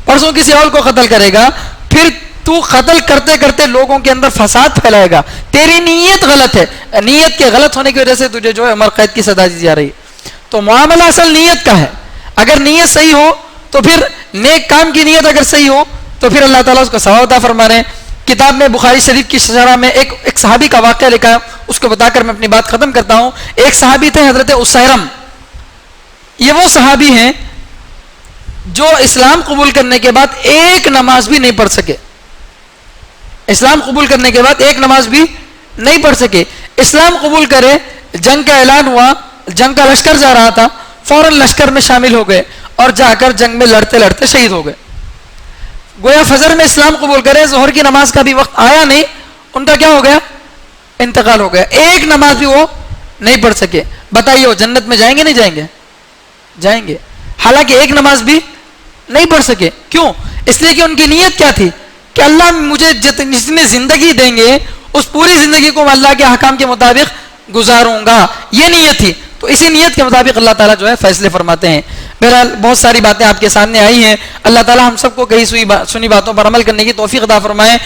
پرسوں کسی اور کو قتل کرے گا, پھر تو قتل کرتے کرتے لوگوں کے اندر فساد پھیلائے گا. تیری نیت غلط ہے, نیت کے غلط ہونے کی وجہ سے تجھے جو ہے عمر قید کی سزا دی جا رہی ہے. تو معاملہ اصل نیت کا ہے. اگر نیت صحیح ہو تو پھر نیک کام کی نیت اگر صحیح ہو تو پھر اللہ تعالیٰ اس کو ثواب عطا فرما رہے ہیں. کتاب میں بخاری شریف کی شرح میں ایک صحابی کا واقعہ لکھا ہے, اس کو بتا کر میں اپنی بات ختم کرتا ہوں. ایک صحابی تھے حضرت اسیرم. یہ وہ صحابی ہیں جو اسلام قبول کرنے کے بعد ایک نماز بھی نہیں پڑھ سکے. اسلام قبول کرنے کے بعد ایک نماز بھی نہیں پڑھ سکے. اسلام قبول کرے, جنگ کا اعلان ہوا, جنگ کا لشکر جا رہا تھا, فوراً لشکر میں شامل ہو گئے اور جا کر جنگ میں لڑتے لڑتے شہید ہو گئے. گویا فجر میں اسلام قبول کرے, ظہر کی نماز کا بھی وقت آیا نہیں, ان کا کیا ہو گیا, انتقال ہو گیا. ایک نماز بھی وہ نہیں پڑھ سکے. بتائیے وہ جنت میں جائیں گے نہیں جائیں گے؟ جائیں گے. حالانکہ ایک نماز بھی نہیں پڑھ سکے. کیوں؟ اس لیے کہ ان کی نیت کیا تھی کہ اللہ مجھے جتنی زندگی دیں گے اس پوری زندگی کو میں اللہ کے احکام کے مطابق گزاروں گا, یہ نیت تھی. تو اسی نیت کے مطابق اللہ تعالیٰ جو ہے فیصلے فرماتے ہیں. بہرحال بہت ساری باتیں آپ کے سامنے آئی ہیں. اللہ تعالیٰ ہم سب کو کئی سنی باتوں پر عمل کرنے کی توفیق عطا فرمائے.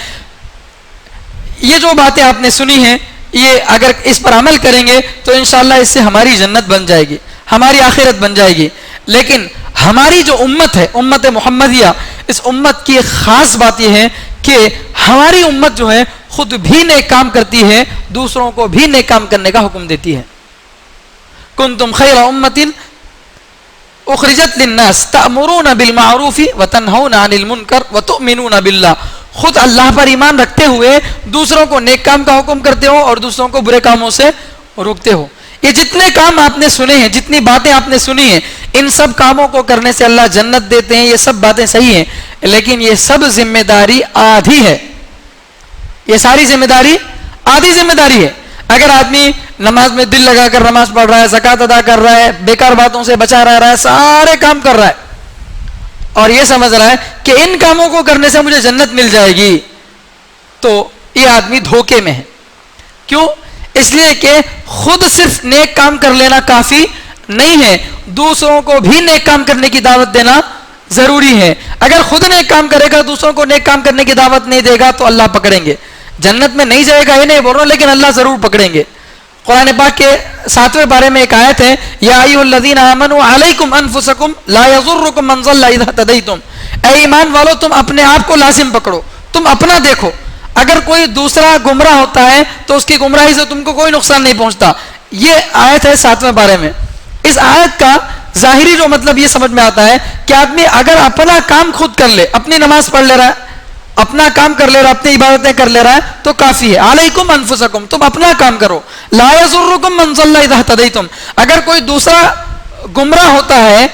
یہ جو باتیں آپ نے سنی ہیں یہ اگر اس پر عمل کریں گے تو انشاءاللہ اس سے ہماری جنت بن جائے گی, ہماری آخرت بن جائے گی. لیکن ہماری جو امت ہے, امت محمدیہ, اس امت کی خاص بات یہ ہے کہ ہماری امت جو ہے خود بھی نیک کام کرتی ہے, دوسروں کو بھی نیک کام کرنے کا حکم دیتی ہے. کنتم خیر امت اخرجت للناس تأمرون بالمعروف وتنہون عن المنکر وتؤمنون باللہ. خود اللہ پر ایمان رکھتے ہوئے دوسروں کو نیک کام کا حکم کرتے ہو اور دوسروں کو برے کاموں سے روکتے ہو. یہ جتنے کام آپ نے سنے ہیں, جتنی باتیں آپ نے سنی ہیں, ان سب کاموں کو کرنے سے اللہ جنت دیتے ہیں. یہ سب باتیں صحیح ہیں لیکن یہ سب ذمہ داری آدھی ہے. یہ ساری ذمہ داری آدھی ذمہ داری ہے. اگر آدمی نماز میں دل لگا کر نماز پڑھ رہا ہے, زکوٰۃ ادا کر رہا ہے, بیکار باتوں سے بچا رہ رہا ہے, سارے کام کر رہا ہے اور یہ سمجھ رہا ہے کہ ان کاموں کو کرنے سے مجھے جنت مل جائے گی, تو یہ آدمی دھوکے میں ہے. کیوں؟ اس لیے کہ خود صرف نیک کام کر لینا کافی نہیں ہے, دوسروں کو بھی نیک کام کرنے کی دعوت دینا ضروری ہے. اگر خود نیک کام کرے گا, دوسروں کو نیک کام کرنے کی دعوت نہیں دے گا تو اللہ پکڑیں گے. جنت میں نہیں جائے گا یہ نہیں بول رہا, لیکن اللہ ضرور پکڑیں گے. قرآن پاک کے 7ویں پارے میں ایک آیت ہے، یا ایھا آمنوا علیکم انفسکم لا یضرکم من ضل اذا اہتدیتم، اے ایمان والو تم اپنے آپ کو لازم پکڑو، تم اپنا دیکھو، اگر کوئی دوسرا گمراہ ہوتا ہے تو اس کی گمراہی سے تم کو کوئی نقصان نہیں پہنچتا. یہ آیت ہے 7ویں پارے میں. اس آیت کا ظاہری جو مطلب یہ سمجھ میں آتا ہے کہ آدمی اگر اپنا کام خود کر لے، اپنی نماز پڑھ لے رہا ہے، اپنا کام کر لے رہا ہے، اپنی عبادتیں کر لے رہا ہے تو کافی ہے. علیکم انفسکم، تم اپنا کام کرو. لا یضرکم من ضل اذا اہتدیتم، اگر کوئی دوسرا گمراہ ہوتا ہے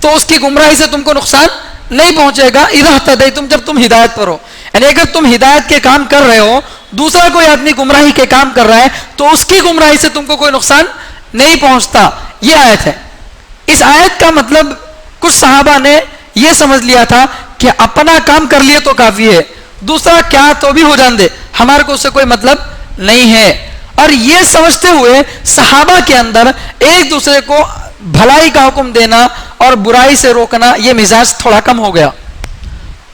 تو اس کی گمراہی سے تم کو نقصان نہیں پہنچے گا. اذا اہتدیتم، جب تم ہدایت پر ہو، یعنی اگر تم ہدایت کے کام کر رہے ہو، دوسرا کوئی آدمی گمراہی کے کام کر رہا ہے تو اس کی گمراہی سے تم کو کوئی نقصان نہیں پہنچتا. یہ آیت ہے. اس آیت کا مطلب کچھ صحابہ نے یہ سمجھ لیا تھا کہ اپنا کام کر لیے تو کافی ہے، دوسرا کیا تو بھی ہو جان دے، ہمارے کو اس سے کوئی مطلب نہیں ہے. اور یہ سمجھتے ہوئے صحابہ کے اندر ایک دوسرے کو بھلائی کا حکم دینا اور برائی سے روکنا یہ مزاج تھوڑا کم ہو گیا.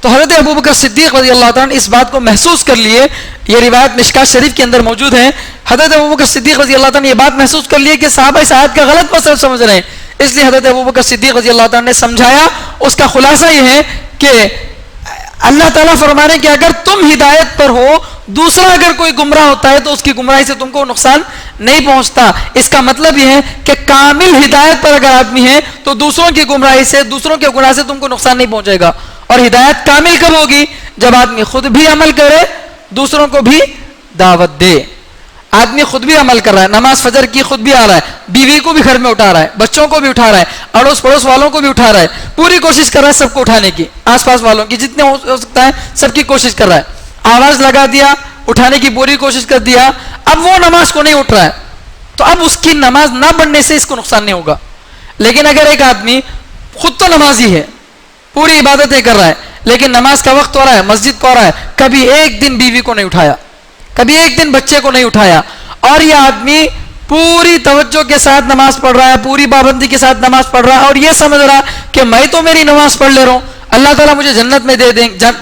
تو حضرت ابوبکر صدیق رضی اللہ تعالیٰ نے اس بات کو محسوس کر لیے. یہ روایت مشکات شریف کے اندر موجود ہے. حضرت ابوبکر صدیق رضی اللہ تعالیٰ نے یہ بات محسوس کر لی کہ صحابہ اس آیت کا غلط مطلب سمجھ رہے ہیں، اس لیے حضرت ابوبکر صدیق رضی اللہ تعالیٰ نے سمجھایا. اس کا خلاصہ یہ ہے کہ اللہ تعالیٰ فرما رہے ہیں کہ اگر تم ہدایت پر ہو، دوسرا اگر کوئی گمراہ ہوتا ہے تو اس کی گمراہی سے تم کو نقصان نہیں پہنچتا. اس کا مطلب یہ ہے کہ کامل ہدایت پر اگر آدمی ہے تو دوسروں کی گمراہی سے، دوسروں کے گناہ سے تم کو نقصان نہیں پہنچے گا. اور ہدایت کامل کب ہوگی؟ جب آدمی خود بھی عمل کرے، دوسروں کو بھی دعوت دے. آدمی خود بھی عمل کر رہا ہے، نماز فجر کی خود بھی آ رہا ہے، بیوی کو بھی گھر میں اٹھا رہا ہے، بچوں کو بھی اٹھا رہا ہے، اڑوس پڑوس والوں کو بھی اٹھا رہا ہے، پوری کوشش کر رہا ہے سب کو اٹھانے کی، آس پاس والوں کی جتنے ہو سکتا ہے سب کی کوشش کر رہا ہے. آواز لگا دیا، اٹھانے کی پوری کوشش کر دیا، اب وہ نماز کو نہیں اٹھ رہا ہے تو اب اس کی نماز نہ پڑھنے سے اس کو نقصان نہیں ہوگا. لیکن اگر ایک آدمی خود تو نمازی ہے، پوری عبادتیں کر رہا ہے، لیکن نماز کا وقت ہو رہا ہے، مسجد کو ہو رہا ہے، کبھی ایک دن بیوی کو نہیں اٹھایا، کبھی ایک دن بچے کو نہیں اٹھایا، اور یہ آدمی پوری توجہ کے ساتھ نماز پڑھ رہا ہے، پوری پابندی کے ساتھ نماز پڑھ رہا ہے، اور یہ سمجھ رہا کہ میں تو میری نماز پڑھ لے رہا ہوں، اللہ تعالیٰ مجھے جنت میں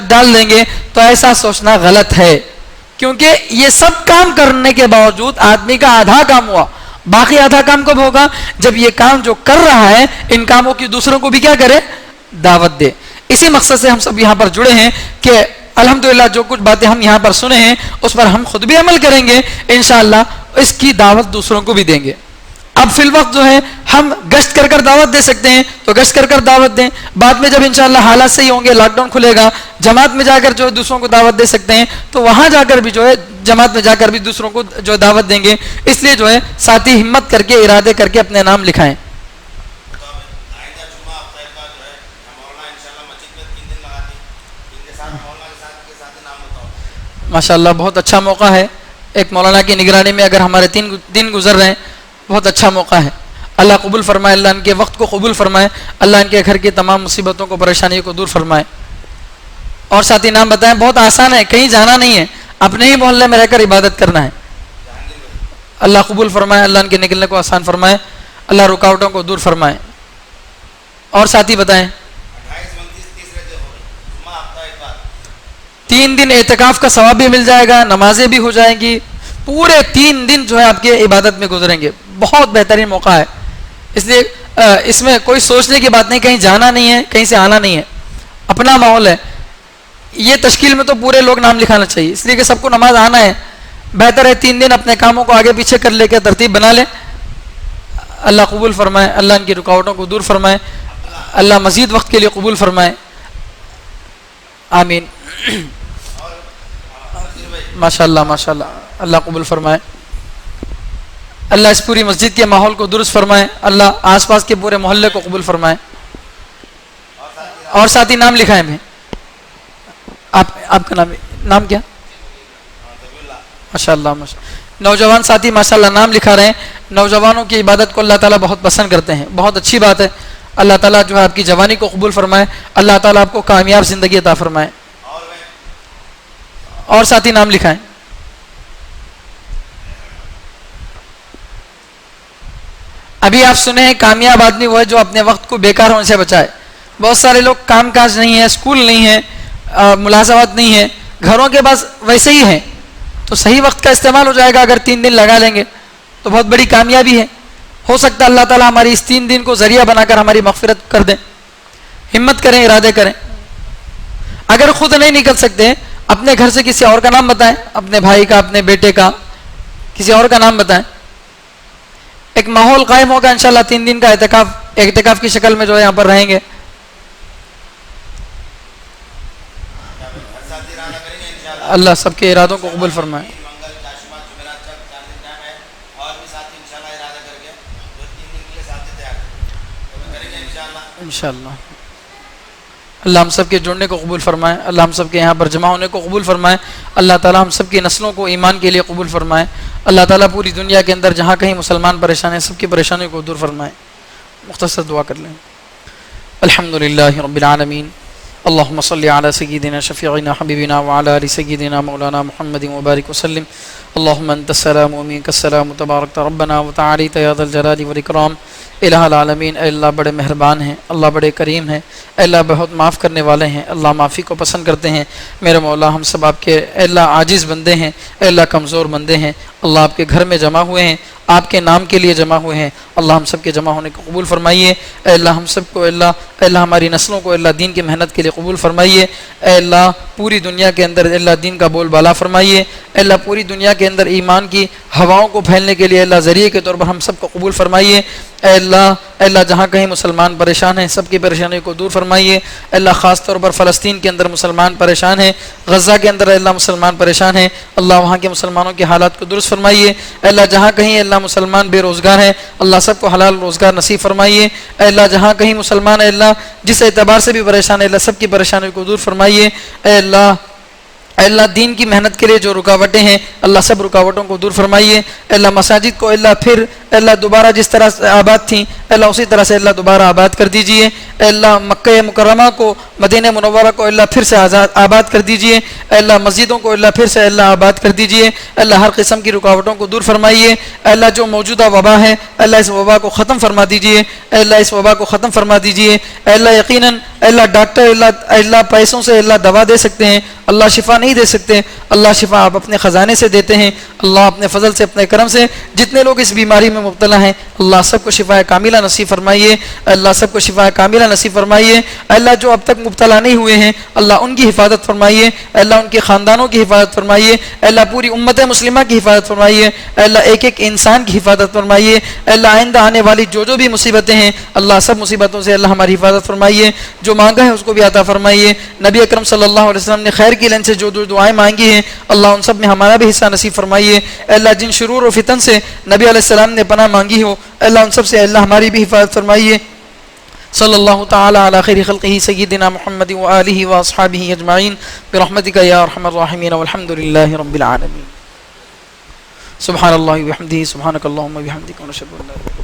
ڈال دیں گے، تو ایسا سوچنا غلط ہے. کیونکہ یہ سب کام کرنے کے باوجود آدمی کا آدھا کام ہوا. باقی آدھا کام کب ہوگا؟ جب یہ کام جو کر رہا ہے ان کاموں کی دوسروں کو بھی کیا کرے؟ دعوت دے. اسی مقصد سے ہم سب یہاں پر جڑے ہیں کہ الحمدللہ جو کچھ باتیں ہم یہاں پر سنے ہیں اس پر ہم خود بھی عمل کریں گے، انشاءاللہ اس کی دعوت دوسروں کو بھی دیں گے. اب فی الوقت جو ہے ہم گشت کر دعوت دے سکتے ہیں تو گشت کر دعوت دیں. بعد میں جب انشاءاللہ حالات صحیح ہوں گے، لاک ڈاؤن کھلے گا، جماعت میں جا کر جو ہے دوسروں کو دعوت دے سکتے ہیں تو وہاں جا کر بھی جو ہے جماعت میں جا کر بھی دوسروں کو جو دعوت دیں گے. اس لیے جو ہے ساتھی ہمت کر کے، ارادے کر کے اپنے نام لکھائیں. ماشاءاللہ بہت اچھا موقع ہے. ایک مولانا کی نگرانی میں اگر ہمارے 3 دن گزر رہے ہیں، بہت اچھا موقع ہے. اللہ قبول فرمائے، اللہ ان کے وقت کو قبول فرمائے، اللہ ان کے گھر کی تمام مصیبتوں کو، پریشانیوں کو دور فرمائے. اور ساتھی نام بتائیں. بہت آسان ہے، کہیں جانا نہیں ہے، اپنے ہی محلے میں رہ کر عبادت کرنا ہے. اللہ قبول فرمائے، اللہ ان کے نکلنے کو آسان فرمائے، اللہ رکاوٹوں کو دور فرمائے. اور ساتھی بتائیں. 3 دن اعتکاف کا ثواب بھی مل جائے گا، نمازیں بھی ہو جائیں گی، پورے 3 دن جو ہے آپ کے عبادت میں گزریں گے. بہت بہترین موقع ہے. اس لیے اس میں کوئی سوچنے کی بات نہیں، کہیں جانا نہیں ہے، کہیں سے آنا نہیں ہے، اپنا ماحول ہے. یہ تشکیل میں تو پورے لوگ نام لکھانا چاہیے، اس لیے کہ سب کو نماز آنا ہے. بہتر ہے 3 دن اپنے کاموں کو آگے پیچھے کر لے کے ترتیب بنا لیں. اللہ قبول فرمائے، اللہ ان کی رکاوٹوں کو دور فرمائے، اللہ مزید وقت کے لیے قبول فرمائے. آمین. ماشاءاللہ ماشاءاللہ، اللہ قبول فرمائے. اللہ اس پوری مسجد کے ماحول کو درست فرمائے، اللہ آس پاس کے پورے محلے کو قبول فرمائے. اور ساتھی نام لکھائیں بھی. آپ کا نام کیا؟ ماشاءاللہ نوجوان ساتھی ماشاءاللہ نام لکھا رہے ہیں. نوجوانوں کی عبادت کو اللہ تعالیٰ بہت پسند کرتے ہیں، بہت اچھی بات ہے. اللہ تعالیٰ جو ہے آپ کی جوانی کو قبول فرمائے، اللہ تعالیٰ آپ کو کامیاب زندگی عطا فرمائے. اور ساتھی نام لکھائیں. ابھی آپ سنے ہیں کامیاب آدمی وہ ہے جو اپنے وقت کو بیکار ہونے سے بچائے. بہت سارے لوگ کام کاج نہیں ہے، اسکول نہیں ہے، ملازمت نہیں ہے، گھروں کے پاس ویسے ہی ہیں، تو صحیح وقت کا استعمال ہو جائے گا اگر 3 دن لگا لیں گے تو بہت بڑی کامیابی ہے. ہو سکتا ہے اللہ تعالیٰ ہماری اس 3 دن کو ذریعہ بنا کر ہماری مغفرت کر دیں. ہمت کریں, ارادے کریں. اگر خود نہیں نکل سکتے, اپنے گھر سے کسی اور کا نام بتائیں, اپنے بھائی کا, اپنے بیٹے کا, کسی اور کا نام بتائیں. ایک ماحول قائم ہوگا انشاءاللہ 3 دن کا اعتکاف کی شکل میں جو ہے یہاں پر رہیں گے. اللہ سب کے ارادوں کو قبول فرمائے. انشاءاللہ اللہ ہم سب کے جڑنے کو قبول فرمائے. اللہ ہم سب کے یہاں پر جمع ہونے کو قبول فرمائے. اللہ تعالیٰ ہم سب کی نسلوں کو ایمان کے لیے قبول فرمائے. اللہ تعالیٰ پوری دنیا کے اندر جہاں کہیں مسلمان پریشان ہیں سب کی پریشانیوں کو دور فرمائے. مختصر دعا کر لیں. الحمدللہ رب العالمین. اللہم صلی علی سیدنا شفیعنا حبیبنا وعلی آل سیدنا مولانا محمد مبارک وسلم. اللہم انت السلام و منک السلام تبارک ربنا وتعالیت یا ذا الجلال والاکرام. الہ العالمین, اے اللہ بڑے مہربان ہیں, اللہ بڑے کریم ہیں, اے اللہ بہت معاف کرنے والے ہیں, اللہ معافی کو پسند کرتے ہیں. میرے مولا ہم سب آپ کے اے اللہ عاجز بندے ہیں, اے اللہ کمزور بندے ہیں. اللہ آپ کے گھر میں جمع ہوئے ہیں, آپ کے نام کے لیے جمع ہوئے ہیں. اللہ ہم سب کے جمع ہونے کو قبول فرمائیے. اے اللہ ہم سب کو اے اللہ ہماری نسلوں کو اے اللہ دین کی محنت کے لیے قبول فرمائیے. اے اللہ پوری دنیا کے اندر اے اللہ دین کا بول بالا فرمائیے. اے اللہ پوری دنیا کے اندر ایمان کی ہواؤں کو پھیلنے کے لیے اے اللہ ذریعے کے طور پر ہم سب کو قبول فرمائیے. اے اللہ جہاں کہیں مسلمان پریشان ہیں سب کی پریشانی کو دور فرمائیے. اے اللہ خاص طور پر فلسطین کے اندر مسلمان پریشان ہیں, غزہ کے اندر اے اللہ مسلمان پریشان ہیں, اللہ وہاں کے مسلمانوں کے حالات کو درست فرمائیے. اے اللہ جہاں کہیں اللہ مسلمان بے روزگار ہیں اللہ سب کو حلال روزگار نصیب فرمائیے. اے اللہ جہاں کہیں مسلمان اے اللہ جس اعتبار سے بھی پریشان ہے اللہ سب کی پریشانی کو دور فرمائیے. اے اللہ دین کی محنت کے لیے جو رکاوٹیں ہیں اللہ سب رکاوٹوں کو دور فرمائیے. اے اللہ مساجد کو اللہ پھر اے اللہ دوبارہ جس طرح سے آباد تھیں اے اللہ اسی طرح سے اللہ دوبارہ آباد کر دیجئے. اے اللہ مکہ مکرمہ کو مدینہ منورہ کو اللہ پھر سے آباد کر دیجئے. اے اللہ مسجدوں کو اللہ پھر سے اللہ آباد کر دیجئے. اے اللہ ہر قسم کی رکاوٹوں کو دور فرمائیے. اے اللہ جو موجودہ وبا ہے اللہ اس وبا کو ختم فرما دیجئے. اے اللہ اس وبا کو ختم فرما دیجئے. اے اللہ یقیناً اے اللہ ڈاکٹر اللہ پیسوں سے اللہ دوا دے سکتے ہیں, اللہ شفا نہیں دے سکتے. اللہ شفا آپ اپنے خزانے سے دیتے ہیں. اللہ اپنے فضل سے اپنے کرم سے جتنے لوگ اس بیماری میں مبتلا ہیں اللہ سب کو شفا کاملہ نصیب فرمائیے. اللہ سب کو شفا کاملہ نصیب فرمائیے. اللہ جو اب تک مبتلا نہیں ہوئے ہیں اللہ ان کی حفاظت فرمائیے. اللہ ان کے خاندانوں کی حفاظت فرمائیے. اللہ پوری امت مسلمہ کی حفاظت فرمائیے. اللہ ایک ایک انسان کی حفاظت فرمائیے. اللہ آئندہ آنے والی جو بھی مصیبتیں ہیں اللہ سب مصیبتوں سے اللہ ہماری حفاظت فرمائیے. جو مانگا ہے اس کو بھی عطا فرمائیے. نبی اکرم صلی اللہ علیہ وسلم نے خیر کی لین سے جو دعائیں مانگی ہیں اللہ ان سب میں ہمارا بھی حصہ نصیب فرمائیے. اللہ جن شرور و فتن سے نبی علیہ السلام نے پناہ مانگی ہو اللہ ان سب سے اللہ ہماری بھی حفاظت فرمائیے. صلی اللہ تعالی علی خیر خلقہ سیدنا محمد و آلہ و اصحابہ اجمعین برحمتک یا ارحم الراحمین والحمد للہ رب العالمین. سبحان اللہ و بحمدہ سبحانک اللہم و بحمدک ونشہد ان لا الہ الا انت